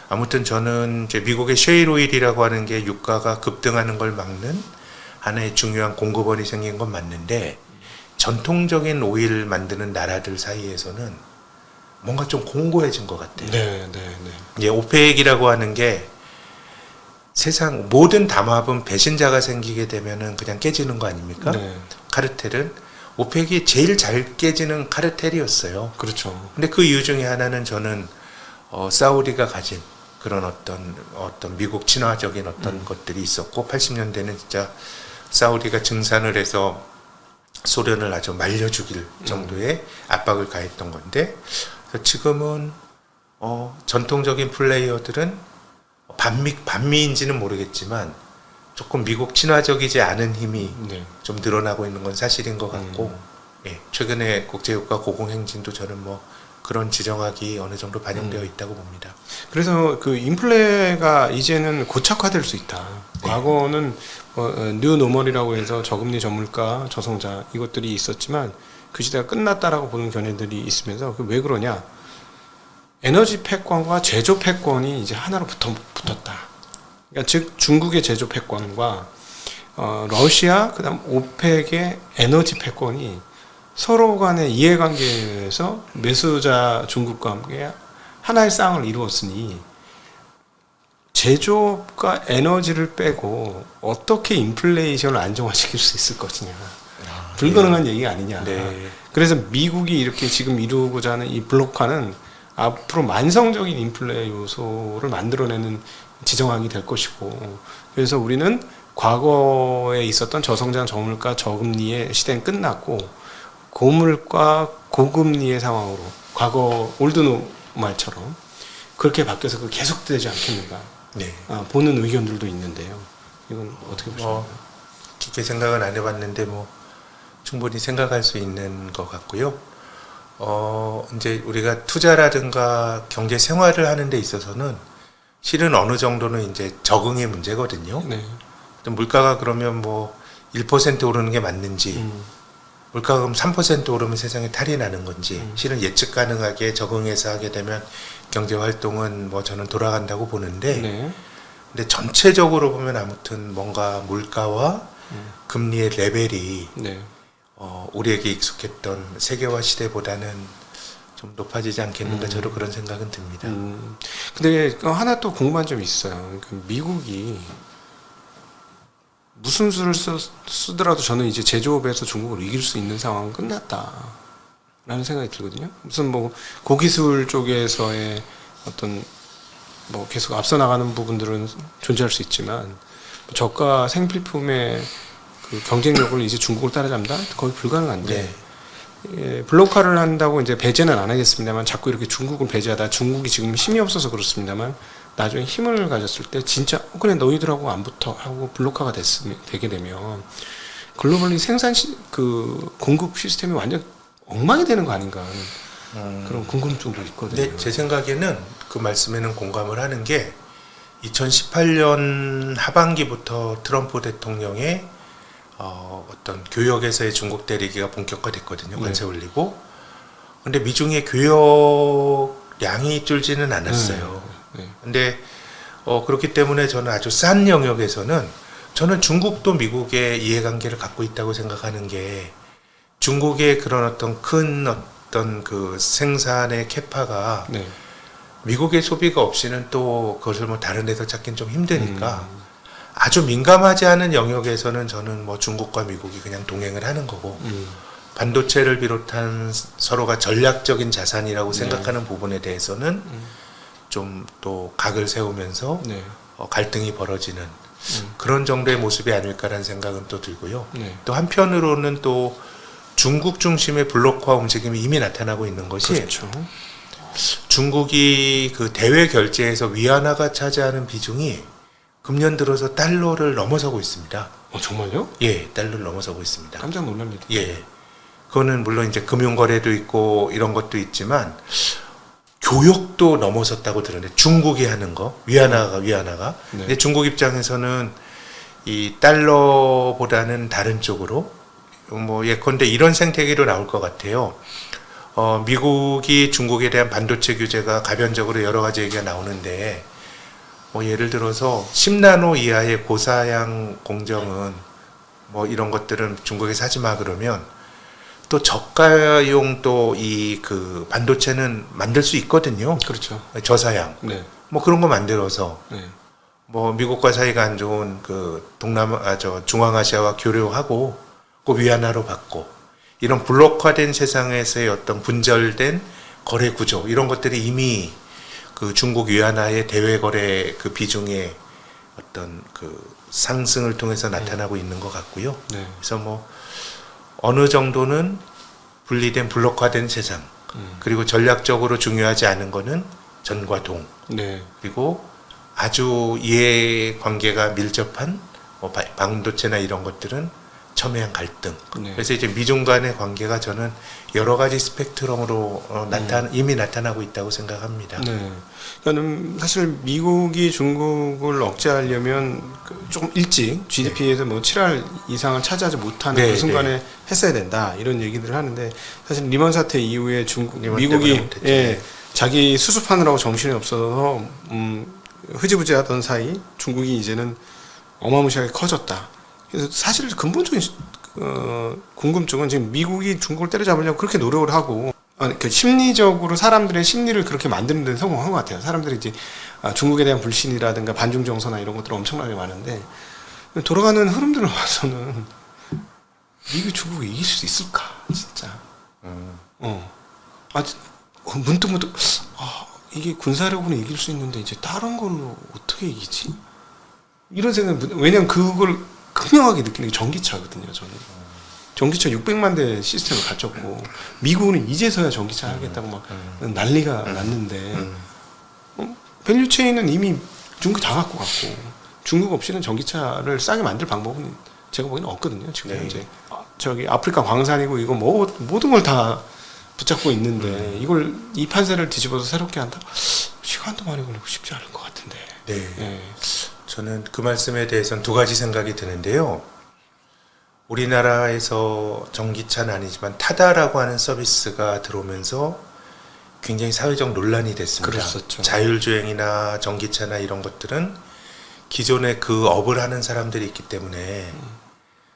아무튼 저는 이제 미국의 셰일 오일이라고 하는 게 유가가 급등하는 걸 막는 하나의 중요한 공급원이 생긴 건 맞는데, 전통적인 오일 만드는 나라들 사이에서는 뭔가 좀 공고해진 것 같아요. 네. 네. 네. 이제 오펙이라고 하는 게 세상 모든 담합은 배신자가 생기게 되면은 그냥 깨지는 거 아닙니까? 네. 카르텔은 오펙이 제일 잘 깨지는 카르텔이었어요. 그렇죠. 근데 그 이유 중에 하나는 저는 사우디가 가진 그런 어떤 미국 친화적인 어떤 것들이 있었고, 80년대는 진짜 사우디가 증산을 해서 소련을 아주 말려 죽일 정도의 압박을 가했던 건데, 그래서 지금은 전통적인 플레이어들은 반미인지는 모르겠지만 조금 미국 친화적이지 않은 힘이 네. 좀 늘어나고 있는 건 사실인 것 같고, 예, 최근에 국제유가 고공행진도 저는 뭐 그런 지정학이 어느 정도 반영되어 있다고 봅니다. 그래서 그 인플레가 이제는 고착화될 수 있다. 네. 과거는 뉴 노멀이라고 해서 저금리 저물가 저성장 이것들이 있었지만 그 시대가 끝났다라고 보는 견해들이 있으면서 왜 그러냐? 에너지 패권과 제조 패권이 이제 하나로 붙었다. 그러니까 즉 중국의 제조 패권과 러시아 그다음 오펙의 에너지 패권이 서로 간의 이해관계에서 매수자 중국과 함께 하나의 쌍을 이루었으니, 제조업과 에너지를 빼고 어떻게 인플레이션을 안정화시킬 수 있을 것이냐. 불가능한 얘기가 아니냐. 네. 그래서 미국이 이렇게 지금 이루고자 하는 이 블록화는 앞으로 만성적인 인플레 요소를 만들어내는 지정학이 될 것이고, 그래서 우리는 과거에 있었던 저성장 저물가 저금리의 시대는 끝났고 고물가 고금리의 상황으로 과거 올드노말처럼 그렇게 바뀌어서 그 계속되지 않겠는가 네. 보는 의견들도 있는데요. 이건 어떻게 보시나요? 깊게 생각은 안 해봤는데 뭐 충분히 생각할 수 있는 것 같고요. 이제 우리가 투자라든가 경제 생활을 하는 데 있어서는 실은 어느 정도는 이제 적응의 문제거든요. 네. 물가가 그러면 뭐 1% 오르는 게 맞는지, 물가가 그럼 3% 오르면 세상에 탈이 나는 건지, 실은 예측 가능하게 적응해서 하게 되면 경제 활동은 뭐 저는 돌아간다고 보는데, 네. 근데 전체적으로 보면 아무튼 뭔가 물가와 금리의 레벨이 네. 우리에게 익숙했던 세계화 시대보다는 좀 높아지지 않겠는가, 저도 그런 생각은 듭니다. 근데 하나 또 궁금한 점이 있어요. 그러니까 미국이 무슨 수를 쓰더라도 저는 이제 제조업에서 중국을 이길 수 있는 상황은 끝났다라는 생각이 들거든요. 무슨 뭐 고기술 쪽에서의 어떤 뭐 계속 앞서 나가는 부분들은 존재할 수 있지만 저가 생필품의 그 경쟁력을 이제 중국을 따라잡는다? 거의 불가능한데 네. 예, 블록화를 한다고 이제 배제는 안 하겠습니다만 자꾸 이렇게 중국을 배제하다 중국이 지금 힘이 없어서 그렇습니다만 나중에 힘을 가졌을 때 진짜 그래 너희들하고 안 붙어 하고 블록화가 되게 되면 글로벌리 그 공급 시스템이 완전 엉망이 되는 거 아닌가 하는 그런 궁금증도 있거든요. 근데 제 생각에는 그 말씀에는 공감을 하는 게 2018년 하반기부터 트럼프 대통령의 어떤 교역에서의 중국 대리기가 본격화됐거든요. 관세 올리고. 근데 미중의 교역량이 줄지는 않았어요. 네. 근데 그렇기 때문에 저는 아주 싼 영역에서는 저는 중국도 미국의 이해관계를 갖고 있다고 생각하는 게 중국의 그런 어떤 큰 어떤 그 생산의 캐파가 네. 미국의 소비가 없이는 또 그것을 뭐 다른 데서 찾긴 좀 힘드니까 아주 민감하지 않은 영역에서는 저는 뭐 중국과 미국이 그냥 동행을 하는 거고 반도체를 비롯한 서로가 전략적인 자산이라고 생각하는 부분에 대해서는 좀 또 각을 세우면서 네. 갈등이 벌어지는 그런 정도의 모습이 아닐까라는 생각은 또 들고요. 네. 또 한편으로는 또 중국 중심의 블록화 움직임이 이미 나타나고 있는 것이 그렇죠. 중국이 그 대외 결제에서 위안화가 차지하는 비중이 금년 들어서 달러를 넘어서고 있습니다. 정말요? 예, 달러를 넘어서고 있습니다. 깜짝 놀랍니다. 예. 그거는 물론 이제 금융거래도 있고 이런 것도 있지만 교역도 넘어섰다고 들었는데 중국이 하는 거 위안화가 네. 근데 중국 입장에서는 이 달러보다는 다른 쪽으로 뭐 예컨대 이런 생태계로 나올 것 같아요. 미국이 중국에 대한 반도체 규제가 가변적으로 여러 가지 얘기가 나오는데 뭐 예를 들어서 10나노 이하의 고사양 공정은 뭐 이런 것들은 중국에서 하지 마 그러면 또 저가용 또 이 그 반도체는 만들 수 있거든요. 그렇죠. 저사양. 네. 뭐 그런 거 만들어서 네. 뭐 미국과 사이가 안 좋은 그 중앙아시아와 교류하고 그 위안화로 받고 이런 블록화된 세상에서의 어떤 분절된 거래 구조 이런 것들이 이미 그 중국 위안화의 대외 거래 그 비중의 어떤 그 상승을 통해서 나타나고 있는 것 같고요. 네. 그래서 뭐 어느 정도는 분리된 블록화된 세상 그리고 전략적으로 중요하지 않은 거는 전과 동 네. 그리고 아주 이해 관계가 밀접한 뭐 반도체나 이런 것들은 첨예한 갈등. 네. 그래서 이제 미중 간의 관계가 저는 여러 가지 스펙트럼으로 이미 나타나고 있다고 생각합니다. 네. 그러니까는 사실 미국이 중국을 억제하려면 조금 일찍 GDP에서 뭐 7할 이상을 차지하지 못하는 네, 그 순간에 했어야 된다 이런 얘기들을 하는데 사실 리먼 사태 이후에 리먼 미국이 때문에 못했죠. 예, 자기 수습하느라고 정신이 없어서 흐지부지하던 사이 중국이 이제는 어마무시하게 커졌다. 그래서 사실 근본적인 궁금증은 지금 미국이 중국을 때려잡으려고 그렇게 노력을 하고 그 심리적으로 사람들의 심리를 그렇게 만드는 데 성공한 것 같아요. 사람들이 이제 중국에 대한 불신이라든가 반중 정서나 이런 것들 엄청나게 많은데 돌아가는 흐름들을 봐서는 미국이 중국을 이길 수 있을까 진짜. 문득 이게 군사력으로 이길 수 있는데 이제 다른 걸로 어떻게 이기지? 이런 생각이 왜냐면 그걸 극명하게 느끼는 게 전기차거든요. 저는 전기차 600만 대 시스템을 갖췄고 미국은 이제서야 전기차 하겠다고 막 난리가 났는데 밸류체인은 이미 중국 다 갖고 갔고 중국 없이는 전기차를 싸게 만들 방법은 제가 보기에는 없거든요. 지금 네. 현재 저기 아프리카 광산이고 이거 모든 걸 다 붙잡고 있는데 이걸 이 판세를 뒤집어서 새롭게 한다? 시간도 많이 걸리고 쉽지 않을 것 같은데. 네. 예. 저는 그 말씀에 대해서는 두 가지 생각이 드는데요. 우리나라에서 전기차는 아니지만 타다라고 하는 서비스가 들어오면서 굉장히 사회적 논란이 됐습니다. 그랬었죠. 자율주행이나 전기차나 이런 것들은 기존에 그 업을 하는 사람들이 있기 때문에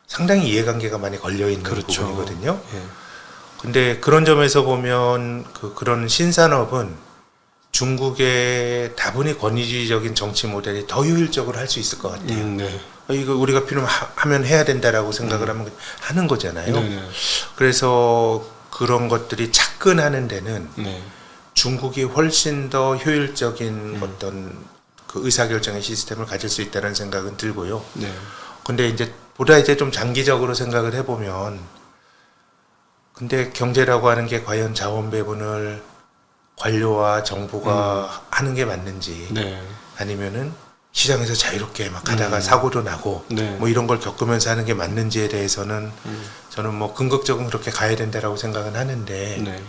상당히 이해관계가 많이 걸려있는 그렇죠. 부분이거든요. 예. 근데 그런 점에서 보면 그런 신산업은 중국의 다분히 권위주의적인 정치 모델이 더 효율적으로 할 수 있을 것 같아요. 네. 이거 우리가 필요하면 해야 된다라고 생각을 하면 하는 거잖아요. 네네. 그래서 그런 것들이 착근하는 데는 네. 중국이 훨씬 더 효율적인 어떤 그 의사결정의 시스템을 가질 수 있다는 생각은 들고요. 네. 근데 이제 보다 이제 좀 장기적으로 생각을 해보면, 근데 경제라고 하는 게 과연 자원 배분을 관료와 정부가 하는 게 맞는지, 네. 아니면은 시장에서 자유롭게 막 하다가 사고도 나고 네. 뭐 이런 걸 겪으면서 하는 게 맞는지에 대해서는 저는 뭐 궁극적으로 그렇게 가야 된다라고 생각은 하는데, 네.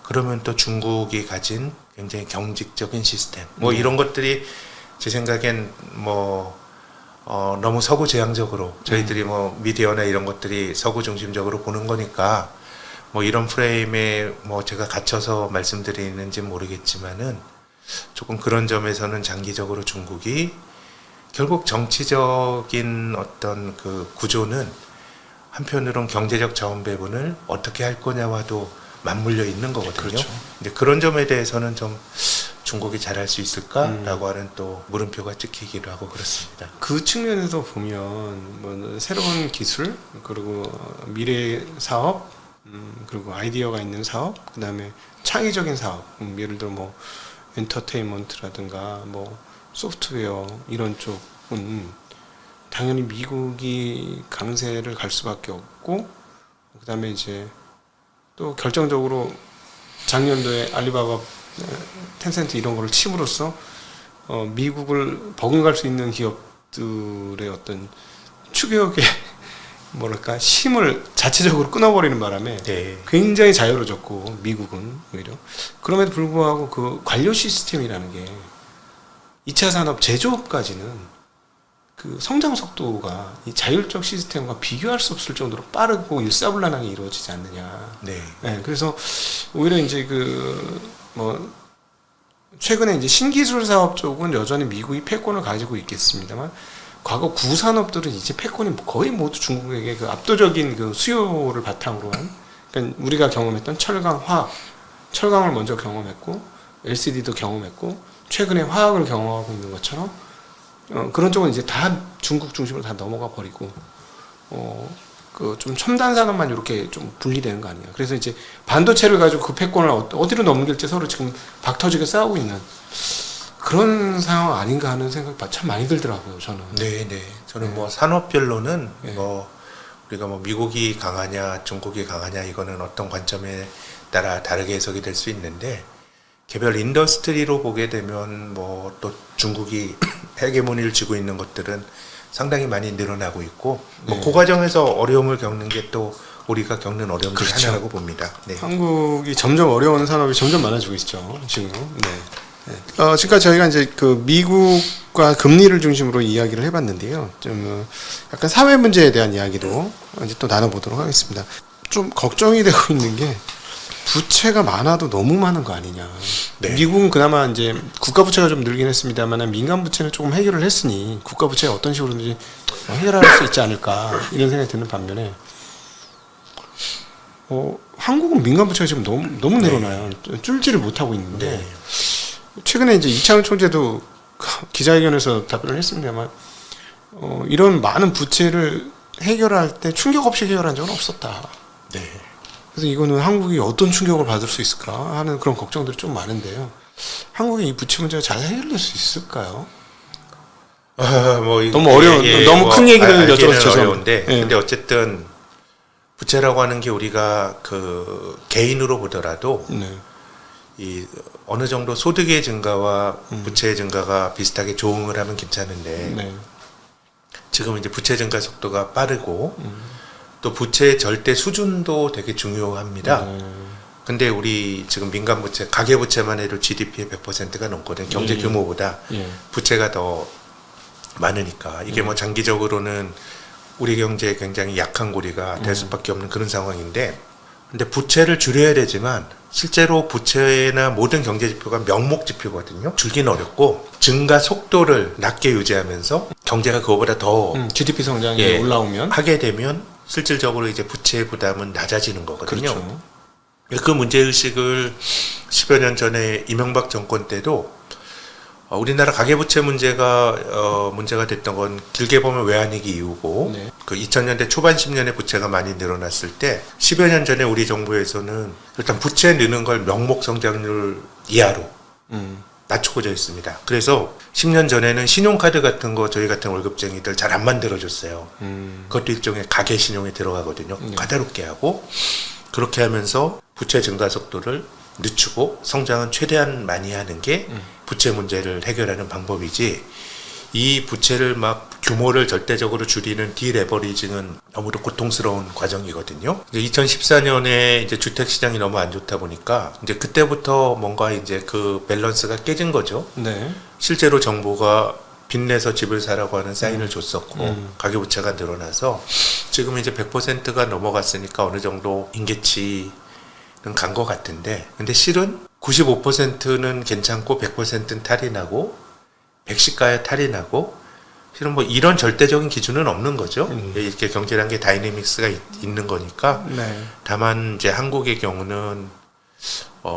그러면 또 중국이 가진 굉장히 경직적인 시스템 뭐 이런 것들이 제 생각엔 뭐 너무 서구 제향적으로 저희들이 뭐 미디어나 이런 것들이 서구 중심적으로 보는 거니까 뭐 이런 프레임에 뭐 제가 갇혀서 말씀드리는지 모르겠지만은 조금 그런 점에서는 장기적으로 중국이 결국 정치적인 어떤 그 구조는 한편으로는 경제적 자원 배분을 어떻게 할 거냐와도 맞물려 있는 거거든요. 그렇죠. 이제 그런 점에 대해서는 좀 중국이 잘할 수 있을까라고 하는 또 물음표가 찍히기도 하고 그렇습니다. 그 측면에서 보면 뭐 새로운 기술 그리고 미래 사업 그리고 아이디어가 있는 사업 그다음에 창의적인 사업 예를 들어 뭐 엔터테인먼트라든가 뭐 소프트웨어 이런 쪽은 당연히 미국이 강세를 갈 수밖에 없고 그다음에 이제 또 결정적으로 작년도에 알리바바, 텐센트 이런 거를 침으로써 미국을 버금갈 수 있는 기업들의 어떤 추격의 뭐랄까 힘을 자체적으로 끊어버리는 바람에 네. 굉장히 자유로워졌고 미국은 오히려 그럼에도 불구하고 그 관료 시스템이라는 게 2차 산업 제조업까지는 그 성장 속도가 이 자율적 시스템과 비교할 수 없을 정도로 빠르고 일사불란하게 이루어지지 않느냐. 네. 네, 그래서 오히려 이제 그 뭐 최근에 이제 신기술 사업 쪽은 여전히 미국이 패권을 가지고 있겠습니다만 과거 구산업들은 이제 패권이 거의 모두 중국에게 그 압도적인 그 수요를 바탕으로 한 그러니까 우리가 경험했던 철강, 화학, 철강을 먼저 경험했고 LCD도 경험했고 최근에 화학을 경험하고 있는 것처럼 그런 쪽은 이제 다 중국 중심으로 다 넘어가 버리고 그 좀 첨단 산업만 이렇게 좀 분리되는 거 아니냐. 그래서 이제 반도체를 가지고 그 패권을 어디로 넘길지 서로 지금 박터지게 싸우고 있는 그런 상황 아닌가 하는 생각이 참 많이 들더라고요. 저는. 네, 네. 저는 뭐 산업별로는 네. 뭐 우리가 뭐 미국이 강하냐, 중국이 강하냐 이거는 어떤 관점에 따라 다르게 해석이 될 수 있는데 개별 인더스트리로 보게 되면 뭐 또 중국이 헤게모니를 쥐고 있는 것들은 상당히 많이 늘어나고 있고 뭐 네. 그 과정에서 어려움을 겪는 게 또 우리가 겪는 어려움 중 그렇죠. 하나라고 봅니다. 네. 한국이 점점 어려운 산업이 점점 많아지고 있죠. 지금. 네. 지금까지 저희가 이제 그 미국과 금리를 중심으로 이야기를 해봤는데요. 좀 약간 사회 문제에 대한 이야기도 이제 또 나눠보도록 하겠습니다. 좀 걱정이 되고 있는 게 부채가 많아도 너무 많은 거 아니냐. 네. 미국은 그나마 이제 국가 부채가 좀 늘긴 했습니다만 민간 부채는 조금 해결을 했으니 국가 부채 어떤 식으로든지 해결할 수 있지 않을까 이런 생각이 드는 반면에 한국은 민간 부채가 지금 너무 늘어나요. 줄지를 못하고 있는데. 네. 최근에 이제 이창훈 총재도 기자회견에서 답변을 했습니다만 이런 많은 부채를 해결할 때 충격 없이 해결한 적은 없었다. 네. 그래서 이거는 한국이 어떤 충격을 받을 수 있을까 하는 그런 걱정들이 좀 많은데요. 한국의 이 부채 문제가 잘 해결될 수 있을까요? 뭐 너무 어려운, 너무 큰 얘기를 여쭤봐서 죄송합니다. 어려운데, 예. 근데 어쨌든 부채라고 하는 게 우리가 그 개인으로 보더라도 네. 이 어느 정도 소득의 증가와 부채의 증가가 비슷하게 조응을 하면 괜찮은데 네. 지금 이제 부채 증가 속도가 빠르고 또 부채의 절대 수준도 되게 중요합니다. 근데 우리 지금 민간 부채, 가계 부채만 해도 GDP의 100%가 넘거든. 경제 규모보다 예. 부채가 더 많으니까 이게 뭐 장기적으로는 우리 경제에 굉장히 약한 고리가 될 수밖에 없는 그런 상황인데, 근데 부채를 줄여야 되지만 실제로 부채나 모든 경제 지표가 명목 지표거든요. 줄기는 어렵고 증가 속도를 낮게 유지하면서 경제가 그거보다 더 GDP 성장이 예, 올라오면 하게 되면 실질적으로 이제 부채의 부담은 낮아지는 거거든요. 그렇죠. 그 문제의식을 10여 년 전에 이명박 정권 때도 우리나라 가계부채 문제가 됐던 건 길게 보면 외환위기 이후고 네. 그 2000년대 초반 10년에 부채가 많이 늘어났을 때 10여 년 전에 우리 정부에서는 일단 부채 느는 걸 명목 성장률 이하로 낮추고자 했습니다. 그래서 10년 전에는 신용카드 같은 거 저희 같은 월급쟁이들 잘 안 만들어줬어요. 그것도 일종의 가계 신용에 들어가거든요. 까다롭게 하고 그렇게 하면서 부채 증가 속도를 늦추고 성장은 최대한 많이 하는 게 부채 문제를 해결하는 방법이지, 이 부채를 막 규모를 절대적으로 줄이는 디레버리징은 너무도 고통스러운 과정이거든요. 이제 2014년에 이제 주택 시장이 너무 안 좋다 보니까 이제 그때부터 뭔가 이제 그 밸런스가 깨진 거죠. 네. 실제로 정부가 빚내서 집을 사라고 하는 사인을 줬었고 가계부채가 늘어나서 지금 이제 100%가 넘어갔으니까 어느 정도 임계치는 간 것 같은데, 근데 실은 95%는 괜찮고 100%는 탈이 나고 110가야 탈이 나고, 실은 뭐 이런 절대적인 기준은 없는 거죠. 이렇게 경제란 게 다이내믹스가 있는 거니까. 네. 다만 이제 한국의 경우는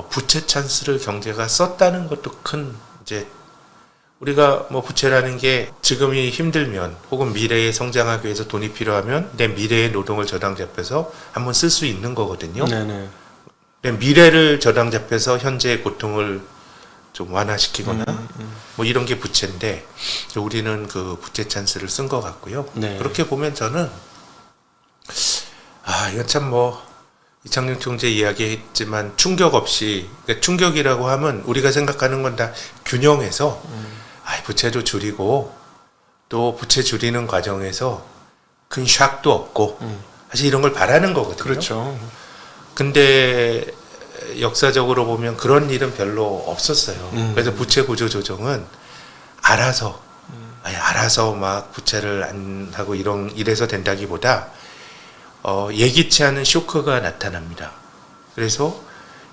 부채 찬스를 경제가 썼다는 것도 큰, 이제 우리가 뭐 부채라는 게 지금이 힘들면 혹은 미래에 성장하기 위해서 돈이 필요하면 내 미래의 노동을 저당 잡혀서 한번 쓸 수 있는 거거든요. 네네. 내 미래를 저당 잡혀서 현재의 고통을 좀 완화시키거나 뭐 이런 게 부채인데, 우리는 그 부채 찬스를 쓴 것 같고요. 네. 그렇게 보면 저는 이건 참 뭐 이창용 총재 이야기했지만 충격 없이, 그러니까 충격이라고 하면 우리가 생각하는 건 다 균형해서 부채도 줄이고 또 부채 줄이는 과정에서 큰 샥도 없고 사실 이런 걸 바라는 거거든요. 그렇죠. 근데 역사적으로 보면 그런 일은 별로 없었어요. 그래서 부채 구조 조정은 알아서 막 부채를 안 하고 이래서 된다기보다 예기치 않은 쇼크가 나타납니다. 그래서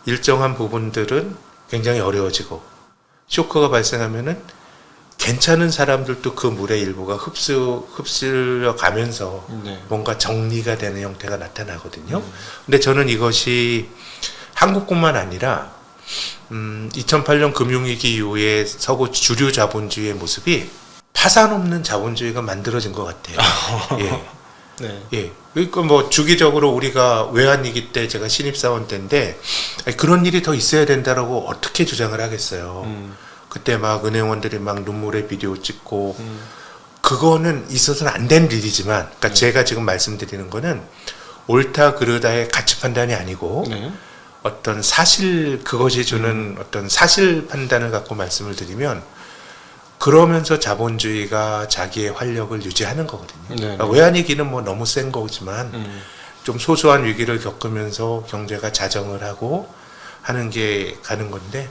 일정한 부분들은 굉장히 어려워지고, 쇼크가 발생하면은 괜찮은 사람들도 그 물의 일부가 흡수려 가면서 네. 뭔가 정리가 되는 형태가 나타나거든요. 근데 저는 이것이 한국뿐만 아니라 2008년 금융위기 이후에 서구 주류 자본주의의 모습이 파산 없는 자본주의가 만들어진 것 같아요. 예. 네. 예. 그러니까 뭐 주기적으로 우리가 외환위기 때 제가 신입사원 때인데 그런 일이 더 있어야 된다라고 어떻게 주장을 하겠어요. 그때 막 은행원들이 막 눈물의 비디오 찍고 그거는 있어서는 안 된 일이지만, 그러니까 제가 지금 말씀드리는 거는 옳다 그르다의 가치 판단이 아니고 네. 어떤 사실, 그것이 주는 어떤 사실 판단을 갖고 말씀을 드리면, 그러면서 자본주의가 자기의 활력을 유지하는 거거든요. 그러니까 외환위기는 뭐 너무 센 거지만 좀 소소한 위기를 겪으면서 경제가 자정을 하고 하는 게 가는 건데,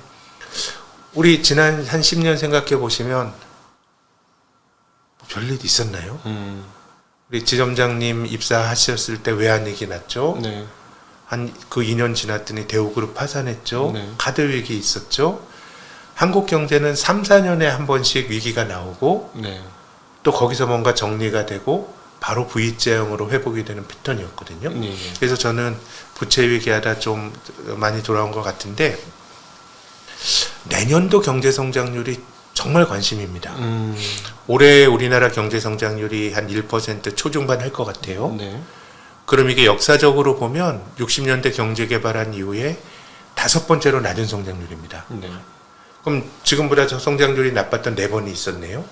우리 지난 한 10년 생각해 보시면 별일 있었나요? 우리 지점장님 입사하셨을 때 외환위기 났죠. 네. 한 그 2년 지났더니 대우그룹 파산했죠. 네. 카드 위기 있었죠. 한국 경제는 3, 4년에 한 번씩 위기가 나오고 네. 또 거기서 뭔가 정리가 되고 바로 V자형으로 회복이 되는 패턴이었거든요. 네. 그래서 저는 부채 위기하다 좀 많이 돌아온 것 같은데, 내년도 경제 성장률이 정말 관심입니다. 올해 우리나라 경제 성장률이 한 1% 초중반 할 것 같아요. 네. 그럼 이게 역사적으로 보면 60년대 경제 개발한 이후에 5번째로 낮은 성장률입니다. 네. 그럼 지금보다 저 성장률이 나빴던 4번이 있었네요.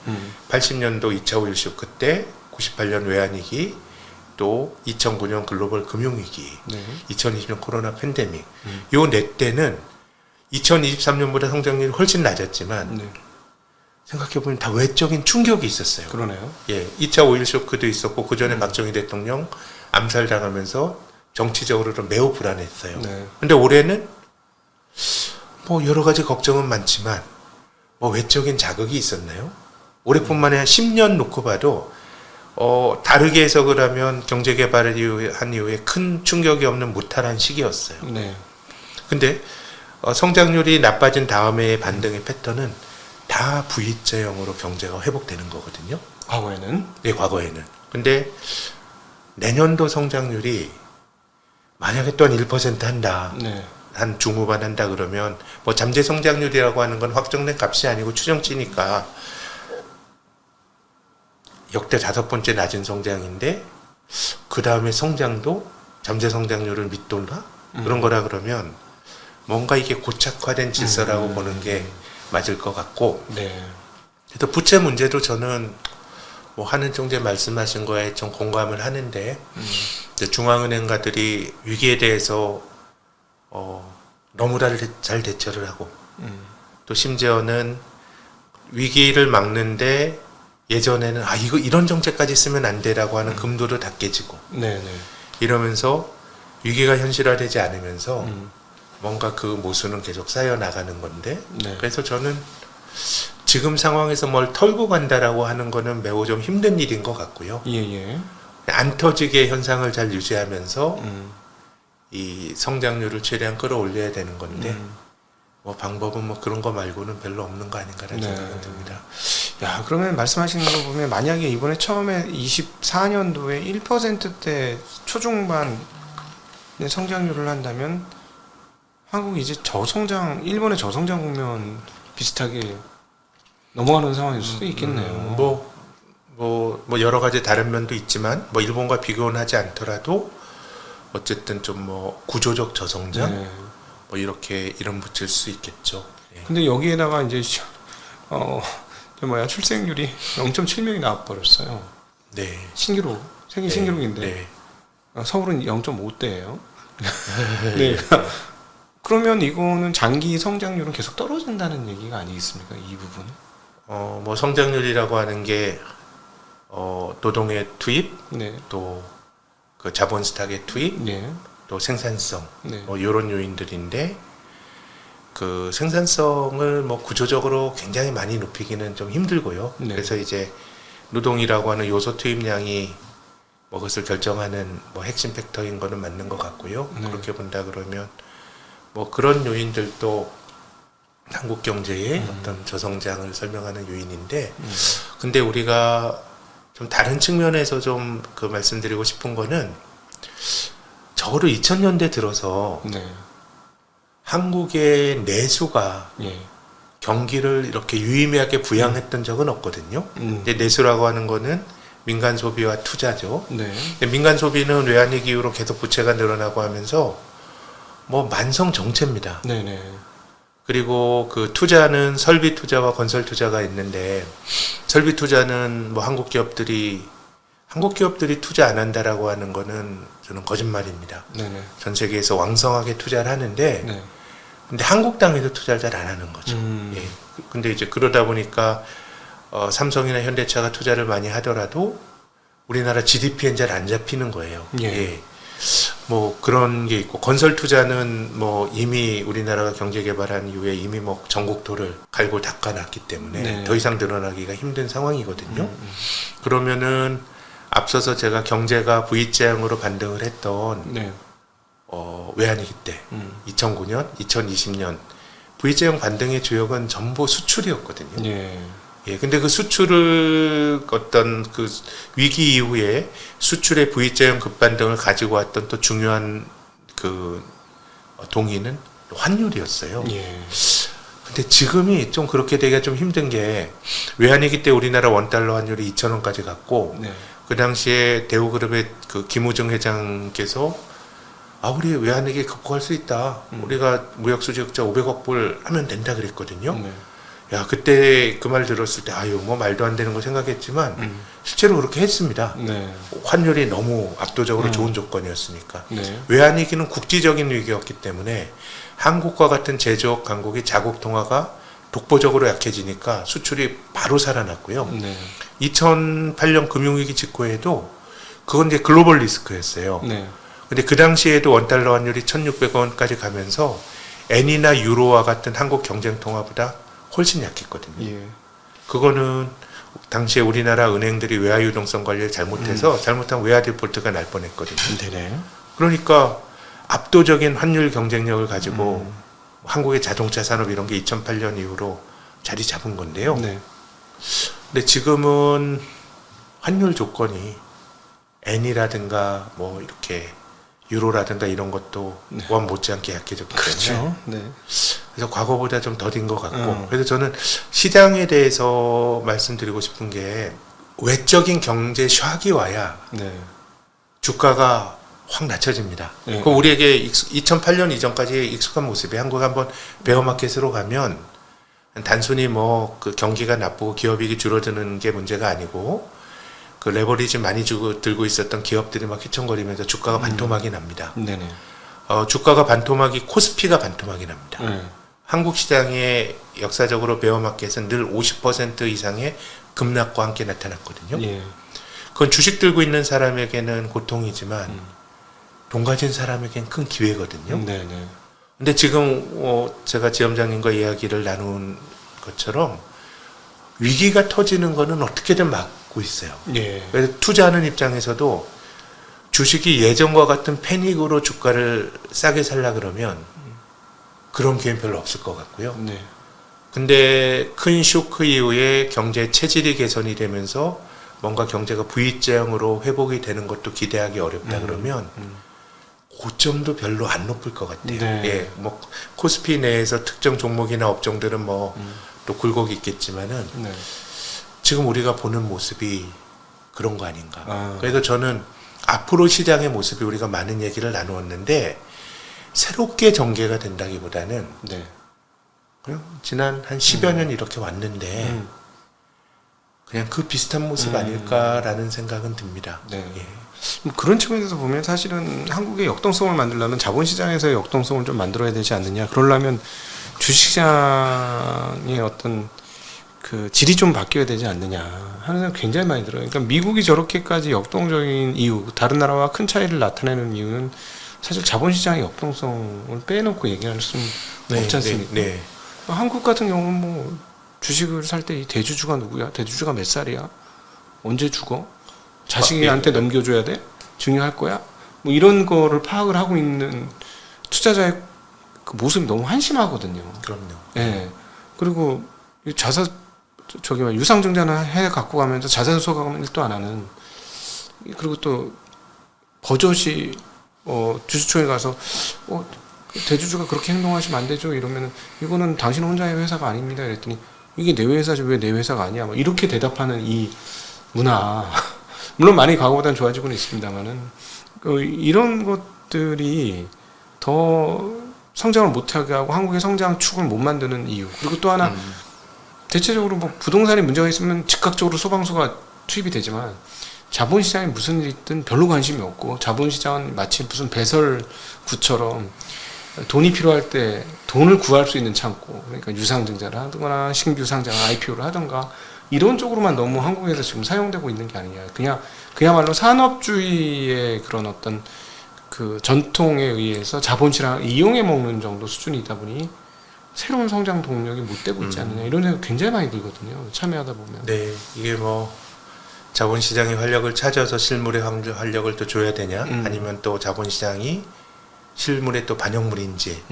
80년도 2차 오일 쇼크 때, 98년 외환위기, 또 2009년 글로벌 금융위기, 네. 2020년 코로나 팬데믹. 요 4때는 2023년보다 성장률이 훨씬 낮았지만 네. 생각해보면 다 외적인 충격이 있었어요. 그러네요. 예, 2차 오일 쇼크도 있었고 그 전에 박정희 대통령 암살당하면서 정치적으로는 매우 불안했어요. 네. 근데 올해는 뭐 여러 가지 걱정은 많지만 뭐 외적인 자극이 있었나요? 올해뿐만 아니라 10년 놓고 봐도 다르게 해석을 하면 경제 개발을 한 이후에 큰 충격이 없는 무탈한 시기였어요. 네. 근데 성장률이 나빠진 다음에 반등의 패턴은 다 V자형으로 경제가 회복되는 거거든요. 과거에는? 네, 과거에는. 근데 내년도 성장률이 만약에 또한 1% 한다. 네. 한 중후반 한다 그러면 뭐 잠재 성장률이라고 하는 건 확정된 값이 아니고 추정치니까 역대 5번째 낮은 성장인데 그 다음에 성장도 잠재 성장률을 밑돌라 그런 거라 그러면 뭔가 이게 고착화된 질서라고 보는 게 맞을 것 같고 네. 또 부채 문제도 저는 뭐 하는 총재 말씀하신 거에 좀 공감을 하는데 이제 중앙은행가들이 위기에 대해서 너무 잘 대처를 하고 또 심지어는 위기를 막는데 예전에는 이거 이런 정책까지 쓰면 안 돼라고 하는 금도도 다 깨지고 네, 네. 이러면서 위기가 현실화되지 않으면서 뭔가 그 모순은 계속 쌓여 나가는 건데 네. 그래서 저는 지금 상황에서 뭘 털고 간다라고 하는 거는 매우 좀 힘든 일인 것 같고요. 예, 예. 안 터지게 현상을 잘 유지하면서 이 성장률을 최대한 끌어올려야 되는 건데 뭐 방법은 뭐 그런 거 말고는 별로 없는 거 아닌가라는 네. 생각이 듭니다. 야, 그러면 말씀하시는 거 보면 만약에 이번에 처음에 24년도에 1%대 초중반의 성장률을 한다면 한국이 이제 일본의 저성장 국면 비슷하게 넘어가는 상황일 수도 있겠네요. 뭐 여러 가지 다른 면도 있지만 뭐 일본과 비교는 하지 않더라도 어쨌든 좀 뭐 구조적 저성장 네. 뭐 이렇게 이름 붙일 수 있겠죠. 예. 근데 여기에다가 이제 출생률이 0.7명이 나와버렸어요. 네. 신기록, 세계 신기록인데 네. 서울은 0.5대예요. 네. 그러면 이거는 장기 성장률은 계속 떨어진다는 얘기가 아니겠습니까? 이 부분. 뭐 성장률이라고 하는 게 노동의 투입, 네. 또 그 자본 스탁의 투입, 네. 또 생산성, 네. 뭐 이런 요인들인데 그 생산성을 뭐 구조적으로 굉장히 많이 높이기는 좀 힘들고요. 네. 그래서 이제 노동이라고 하는 요소 투입량이 뭐 그것을 결정하는 뭐 핵심 팩터인 거는 맞는 것 같고요. 네. 그렇게 본다 그러면 뭐 그런 요인들도 한국 경제의 어떤 저성장을 설명하는 요인인데, 근데 우리가 좀 다른 측면에서 좀 그 말씀드리고 싶은 거는 적어도 2000년대 들어서 네. 한국의 내수가 예. 경기를 이렇게 유의미하게 부양했던 적은 없거든요. 근데 내수라고 하는 거는 민간 소비와 투자죠. 네. 근데 민간 소비는 외환위기 이후로 계속 부채가 늘어나고 하면서 뭐 만성 정체입니다. 네네. 그리고 그 투자는 설비 투자와 건설 투자가 있는데 설비 투자는 뭐 한국 기업들이 투자 안 한다라고 하는 거는 저는 거짓말입니다. 네네. 전 세계에서 왕성하게 투자를 하는데 네. 근데 한국 땅에도 투자를 잘 안 하는 거죠. 예. 근데 이제 그러다 보니까 삼성이나 현대차가 투자를 많이 하더라도 우리나라 GDP엔 잘 안 잡히는 거예요. 예. 뭐 그런 게 있고 건설 투자는 뭐 이미 우리나라가 경제 개발한 이후에 이미 뭐 전국토를 갈고 닦아놨기 때문에 네. 더 이상 늘어나기가 힘든 상황이거든요. 그러면은 앞서서 제가 경제가 V자형으로 반등을 했던 네. 외환위기 때 2009년, 2020년 V자형 반등의 주역은 전부 수출이었거든요. 예. 예, 근데 그 수출을 어떤 그 위기 이후에 수출의 V자형 급반등을 가지고 왔던 또 중요한 그 동의는 환율이었어요. 예. 근데 지금이 좀 그렇게 되기가 좀 힘든 게 외환위기 때 우리나라 원달러 환율이 2,000원까지 갔고 네. 그 당시에 대우그룹의 그 김우정 회장께서 우리 외환위기 극복할 수 있다. 우리가 무역수지흑자 500억 불 하면 된다 그랬거든요. 네. 야, 그때 그 말 들었을 때 뭐 말도 안 되는 거 생각했지만 실제로 그렇게 했습니다. 네. 환율이 너무 압도적으로 좋은 조건이었으니까. 네. 외환위기는 국지적인 위기였기 때문에 한국과 같은 제조업 강국이 자국 통화가 독보적으로 약해지니까 수출이 바로 살아났고요. 네. 2008년 금융위기 직후에도 그건 이제 글로벌 리스크였어요. 네. 근데 그 당시에도 원달러 환율이 1,600원까지 가면서 엔이나 유로와 같은 한국 경쟁 통화보다 훨씬 약했거든요. 예. 그거는 당시에 우리나라 은행들이 외화 유동성 관리를 잘못해서 잘못한 외화 디폴트가 날 뻔했거든요. 네네. 그러니까 압도적인 환율 경쟁력을 가지고 한국의 자동차 산업 이런 게 2008년 이후로 자리 잡은 건데요. 네. 근데 지금은 환율 조건이 엔이라든가 뭐 이렇게 유로라든가 이런 것도 원 못지않게 약해졌기 때문에 그렇죠. 네. 그래서 과거보다 좀 더딘 것 같고 그래서 저는 시장에 대해서 말씀드리고 싶은 게 외적인 경제 샥이 와야 네. 주가가 확 낮춰집니다. 네. 그 우리에게 2008년 이전까지 익숙한 모습이 한국 한번 베어마켓으로 가면 단순히 뭐 그 경기가 나쁘고 기업이익이 줄어드는 게 문제가 아니고 그 레버리지 많이 주고 들고 있었던 기업들이 막 휘청거리면서 주가가 반토막이 납니다. 네네. 주가가 반토막이 코스피가 반토막이 납니다. 네. 한국 시장의 역사적으로 베어마켓은 늘 50% 이상의 급락과 함께 나타났거든요. 예. 그건 주식 들고 있는 사람에게는 고통이지만 돈 가진 사람에게는 큰 기회거든요. 네네. 근데 지금 제가 지점장님과 이야기를 나눈 것처럼 위기가 터지는 거는 어떻게든 막고 있어요. 예. 그래서 투자하는 입장에서도 주식이 예전과 같은 패닉으로 주가를 싸게 살라 그러면 그런 기회는 별로 없을 것 같고요. 네. 근데 큰 쇼크 이후에 경제 체질이 개선이 되면서 뭔가 경제가 V자형으로 회복이 되는 것도 기대하기 어렵다 그러면 고점도 별로 안 높을 것 같아요. 네. 예, 뭐 코스피 내에서 특정 종목이나 업종들은 뭐 또 굴곡이 있겠지만은 네. 지금 우리가 보는 모습이 그런 거 아닌가. 아. 그래서 저는 앞으로 시장의 모습이 우리가 많은 얘기를 나누었는데 새롭게 전개가 된다기보다는 네. 그냥 지난 한 10여 년 이렇게 왔는데 그냥 그 비슷한 모습 아닐까라는 생각은 듭니다. 네. 예. 뭐 그런 측면에서 보면 사실은 한국의 역동성을 만들려면 자본시장에서의 역동성을 좀 만들어야 되지 않느냐. 그러려면 주식시장의 어떤 그 질이 좀 바뀌어야 되지 않느냐 하는 생각 굉장히 많이 들어요. 그러니까 미국이 저렇게까지 역동적인 이유, 다른 나라와 큰 차이를 나타내는 이유는 사실 자본시장의 역동성을 빼놓고 얘기할 수는 없지 않습니까? 네, 네. 한국 같은 경우는 뭐 주식을 살 때 이 대주주가 누구야? 대주주가 몇 살이야? 언제 죽어? 자식한테 넘겨줘야 돼? 증여할 거야? 뭐 이런 거를 파악을 하고 있는 투자자의 그 모습이 너무 한심하거든요. 그럼요. 예. 그리고 이 저기 뭐 유상증자는 해 갖고 가면서 자산 소각은 1도 안 하는. 그리고 또 버젓이 주주총회 가서 그 대주주가 그렇게 행동하시면 안 되죠. 이러면은 이거는 당신 혼자의 회사가 아닙니다. 이랬더니 이게 내 회사지 왜 내 회사가 아니야? 뭐 이렇게 대답하는 이 문화. 물론 많이 과거보다는 좋아지고는 있습니다만은 이런 것들이 더 성장을 못하게 하고 한국의 성장 축을 못 만드는 이유. 그리고 또 하나 대체적으로 뭐 부동산에 문제가 있으면 즉각적으로 소방서가 투입이 되지만 자본시장에 무슨 일이 있든 별로 관심이 없고 자본시장은 마치 무슨 배설구처럼 돈이 필요할 때 돈을 구할 수 있는 창고. 그러니까 유상증자를 하거나 신규 상장 IPO를 하던가 이런 쪽으로만 너무 한국에서 지금 사용되고 있는 게 아니냐. 그야말로 산업주의의 그런 어떤 그 전통에 의해서 자본시장을 이용해 먹는 정도 수준이다 보니 새로운 성장 동력이 못 되고 있지 않느냐 이런 생각 굉장히 많이 들거든요. 참여하다 보면. 네, 이게 뭐 자본시장이 활력을 찾아서 실물의 활력을 또 줘야 되냐, 아니면 또 자본시장이 실물의 또 반영물인지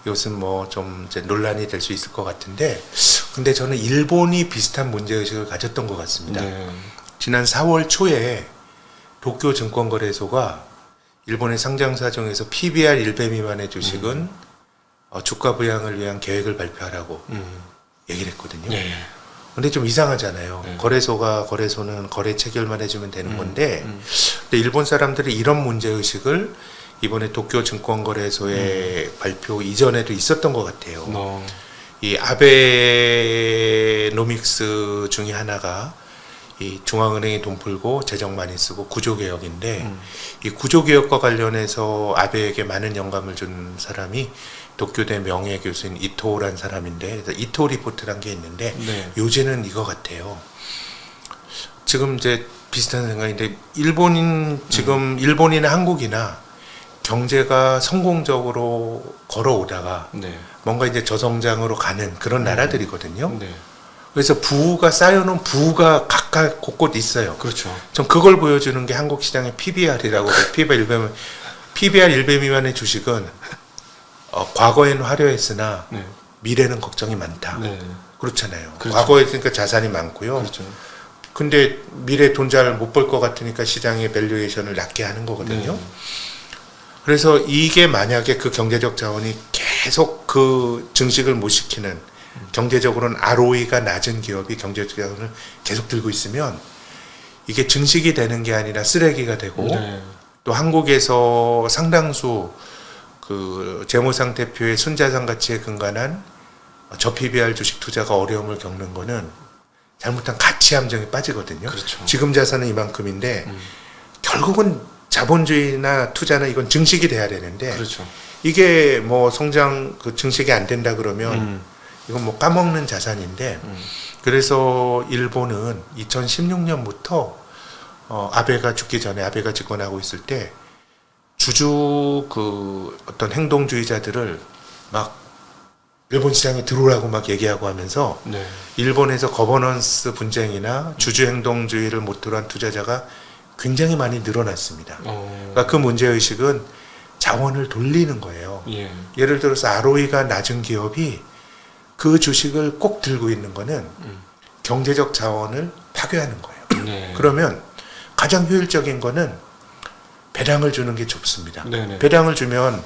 이것은 뭐 좀 이제 논란이 될 수 있을 것 같은데, 근데 저는 일본이 비슷한 문제의식을 가졌던 것 같습니다. 네. 지난 4월 초에 도쿄 증권거래소가 일본의 상장사 중에서 PBR 1배 미만의 주식은 주가 부양을 위한 계획을 발표하라고 얘기를 했거든요. 네. 근데 좀 이상하잖아요. 네. 거래소는 거래 체결만 해주면 되는 건데, 근데 일본 사람들이 이런 문제의식을 이번에 도쿄 증권거래소의 발표 이전에도 있었던 것 같아요. 이 아베노믹스 중에 하나가 이 중앙은행이 돈 풀고 재정 많이 쓰고 구조개혁인데, 이 구조개혁과 관련해서 아베에게 많은 영감을 준 사람이 도쿄대 명예교수인 이토우란 사람인데, 이토우 리포트란 게 있는데, 네. 요지는 이거 같아요. 지금 이제 비슷한 생각인데, 일본이나 한국이나 경제가 성공적으로 걸어오다가 네. 뭔가 이제 저성장으로 가는 그런 나라들이거든요. 네. 그래서 부가 쌓여놓은 부가 각각 곳곳 있어요. 그렇죠. 전 그걸 보여주는 게 한국 시장의 PBR이라고 해요. PBR 1배 미만의 주식은 과거에는 화려했으나 네. 미래는 걱정이 많다. 네. 그렇잖아요. 그렇죠. 과거에 있으니까 자산이 많고요. 그렇죠. 근데 미래 돈 잘 못 벌 것 같으니까 시장의 밸류에이션을 낮게 하는 거거든요. 네. 그래서 이게 만약에 그 경제적 자원이 계속 그 증식을 못 시키는 경제적으로는 ROE가 낮은 기업이 경제적 자원을 계속 들고 있으면 이게 증식이 되는 게 아니라 쓰레기가 되고 네. 또 한국에서 상당수 그 재무상태표의 순자산 가치에 근간한 저 PBR 주식 투자가 어려움을 겪는 거는 잘못한 가치 함정에 빠지거든요. 그렇죠. 지금 자산은 이만큼인데 결국은 자본주의나 투자는 이건 증식이 돼야 되는데 그렇죠. 이게 뭐 성장 그 증식이 안 된다 그러면 이건 뭐 까먹는 자산인데 그래서 일본은 2016년부터 아베가 죽기 전에 아베가 집권하고 있을 때 주주 그 어떤 행동주의자들을 막 일본 시장에 들어오라고 막 얘기하고 하면서 네. 일본에서 거버넌스 분쟁이나 주주 행동주의를 모토로 한 투자자가 굉장히 많이 늘어났습니다. 그러니까 그 문제의식은 자원을 돌리는 거예요. 예. 예를 들어서 ROE가 낮은 기업이 그 주식을 꼭 들고 있는 거는 경제적 자원을 파괴하는 거예요. 네. 그러면 가장 효율적인 거는 배당을 주는 게 좋습니다. 네네. 배당을 주면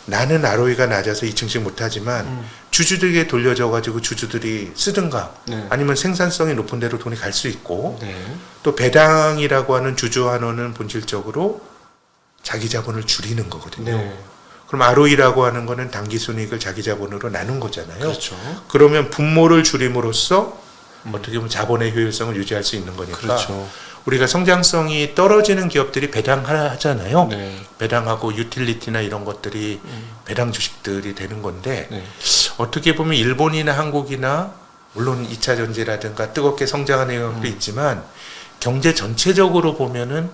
나는 ROE가 낮아서 2층씩 못하지만 주주들에게 돌려줘가지고 주주들이 쓰든가 네. 아니면 생산성이 높은 데로 돈이 갈 수 있고 네. 또 배당이라고 하는 주주 환원은 본질적으로 자기 자본을 줄이는 거거든요. 네. 그럼 ROE라고 하는 거는 당기 순이익을 자기 자본으로 나눈 거잖아요. 그렇죠. 그러면 분모를 줄임으로써 어떻게 보면 자본의 효율성을 유지할 수 있는 거니까 그렇죠. 우리가 성장성이 떨어지는 기업들이 배당하잖아요. 네. 배당하고 유틸리티나 이런 것들이 배당 주식들이 되는 건데 네. 어떻게 보면 일본이나 한국이나 물론 2차 전지라든가 뜨겁게 성장하는 영역도 있지만 경제 전체적으로 보면은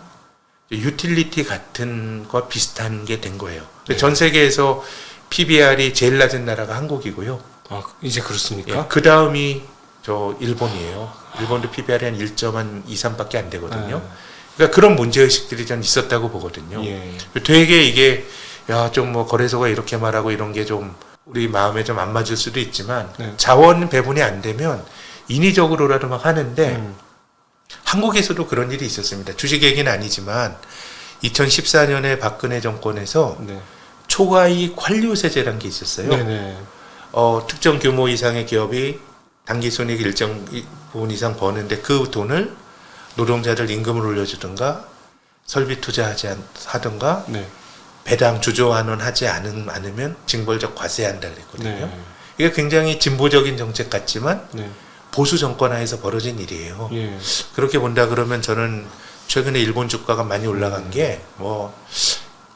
유틸리티 같은 거 비슷한 게 된 거예요. 네. 전 세계에서 PBR이 제일 낮은 나라가 한국이고요. 아, 이제 그렇습니까? 그 다음이 저 일본이에요. 일본도 PBR이 한 1.23밖에 안 되거든요. 그러니까 그런 문제의식들이 전 있었다고 보거든요. 예. 되게 이게 야 좀 뭐 거래소가 이렇게 말하고 이런 게 좀 우리 마음에 좀 안 맞을 수도 있지만 네. 자원 배분이 안 되면 인위적으로라도 막 하는데 한국에서도 그런 일이 있었습니다. 주식 얘기는 아니지만 2014년에 박근혜 정권에서 네. 초과이익 관료세제라는 게 있었어요. 네네. 특정 규모 이상의 기업이 당기순이익 일정 부분 이상 버는데 그 돈을 노동자들 임금을 올려주든가 설비 투자하든가 네. 배당 주주환원 하지 않으면 징벌적 과세한다 그랬거든요. 네. 이게 굉장히 진보적인 정책 같지만 네. 보수 정권 하에서 벌어진 일이에요. 예. 그렇게 본다 그러면 저는 최근에 일본 주가가 많이 올라간 게 뭐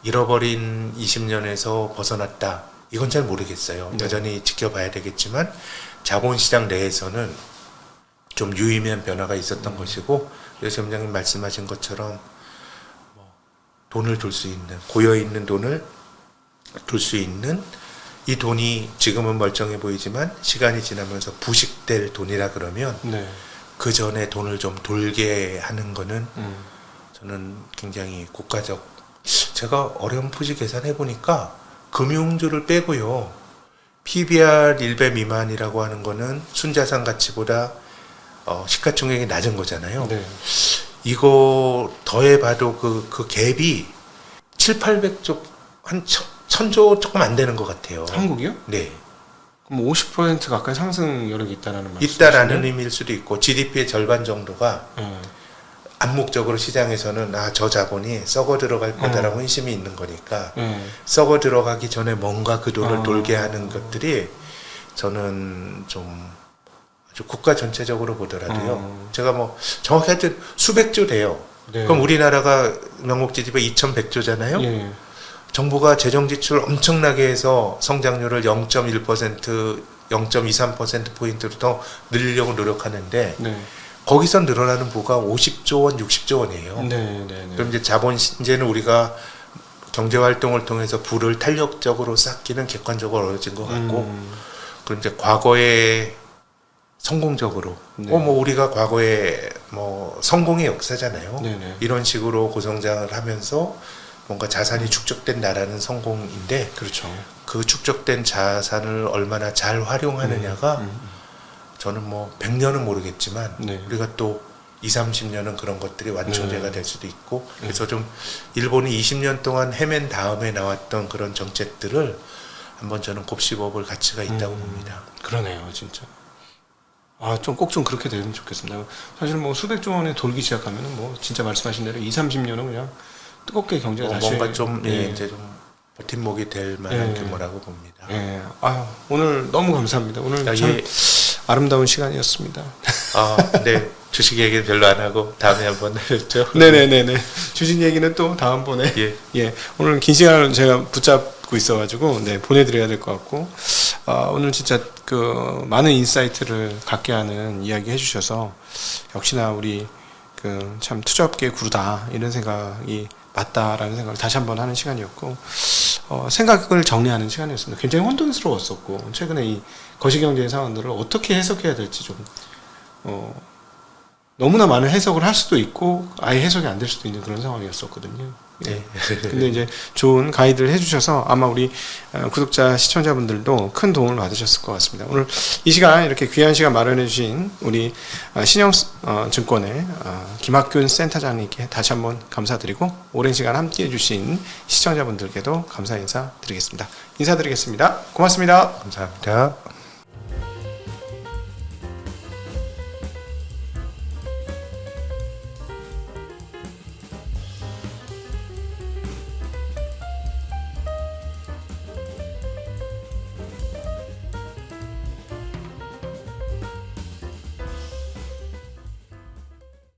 잃어버린 20년에서 벗어났다. 이건 잘 모르겠어요. 네. 여전히 지켜봐야 되겠지만 자본시장 내에서는 좀 유의미한 변화가 있었던 것이고 그래서 점장님 말씀하신 것처럼 뭐 돈을 둘 수 있는 고여 있는 돈을 둘 수 있는 이 돈이 지금은 멀쩡해 보이지만 시간이 지나면서 부식될 돈이라 그러면 네. 그 전에 돈을 좀 돌게 하는 거는 저는 굉장히 국가적 제가 어렴풋이 계산해 보니까 금융주를 빼고요. PBR 1배 미만이라고 하는 거는 순자산 가치보다 시가총액이 낮은 거잖아요. 네. 이거 더해봐도 그 갭이 7, 800조, 한 1000조 조금 안 되는 것 같아요. 한국이요? 네. 그럼 50% 가까이 상승 여력이 있다라는 말이죠. 있다라는 의미일 수도 있고 GDP의 절반 정도가 네. 암묵적으로 시장에서는 저 자본이 썩어 들어갈 거다라고 혼심이 있는 거니까 네. 썩어 들어가기 전에 뭔가 그 돈을 아. 돌게 하는 것들이 저는 좀 아주 국가 전체적으로 보더라도요. 제가 뭐 정확히 하여튼 수백조 돼요. 네. 그럼 우리나라가 명목 GDP 2100조잖아요. 예. 정부가 재정 지출 엄청나게 해서 성장률을 0.1%, 0.23% 포인트로 더 늘리려고 노력하는데 네. 거기서 늘어나는 부가 50조 원, 60조 원이에요. 네. 네. 네. 그럼 이제 자본 이제는 우리가 경제 활동을 통해서 부를 탄력적으로 쌓기는 객관적으로 어려진 것 같고, 그럼 이제 과거에 성공적으로, 네. 뭐 우리가 과거에 뭐 성공의 역사잖아요. 네. 네. 이런 식으로 고성장을 하면서 뭔가 자산이 축적된 나라는 성공인데, 그렇죠. 그 축적된 자산을 얼마나 잘 활용하느냐가 저는 뭐 100년은 모르겠지만 네. 우리가 또 30년은 그런 것들이 완충제가 될 수도 있고 그래서 좀 일본이 20년 동안 헤맨 다음에 나왔던 그런 정책들을 한번 저는 곱씹어볼 가치가 있다고 봅니다. 그러네요, 진짜. 아, 좀 꼭 좀 그렇게 되면 좋겠습니다. 사실 뭐 수백조 원에 돌기 시작하면은 뭐 진짜 말씀하신 대로 30년은 그냥 뜨겁게 경제가 다시 뭔가 좀 예. 이제 좀 버팀목이 될 만한 예. 규모라고 봅니다. 예. 아유, 오늘 너무 감사합니다. 오늘 아, 참 예. 아름다운 시간이었습니다. 네. 주식 얘기는 별로 안 하고 다음에 한번 하죠. 네네네네. 주식 얘기는 또 다음번에. 예. 예. 오늘 긴 시간을 제가 붙잡고 있어가지고, 네, 보내드려야 될 것 같고, 오늘 진짜 그 많은 인사이트를 갖게 하는 이야기 해주셔서, 역시나 우리 그 참 투자업계의 구루다, 이런 생각이 맞다라는 생각을 다시 한번 하는 시간이었고, 생각을 정리하는 시간이었습니다. 굉장히 혼돈스러웠었고, 최근에 이 거시경제의 상황들을 어떻게 해석해야 될지 좀, 너무나 많은 해석을 할 수도 있고 아예 해석이 안 될 수도 있는 그런 상황이었었거든요. 예. 근데 이제 좋은 가이드를 해주셔서 아마 우리 구독자 시청자분들도 큰 도움을 받으셨을 것 같습니다. 오늘 이 시간 이렇게 귀한 시간 마련해주신 우리 신영증권의 김학균 센터장님께 다시 한번 감사드리고 오랜 시간 함께해주신 시청자분들께도 감사 인사 드리겠습니다. 인사드리겠습니다. 고맙습니다. 감사합니다.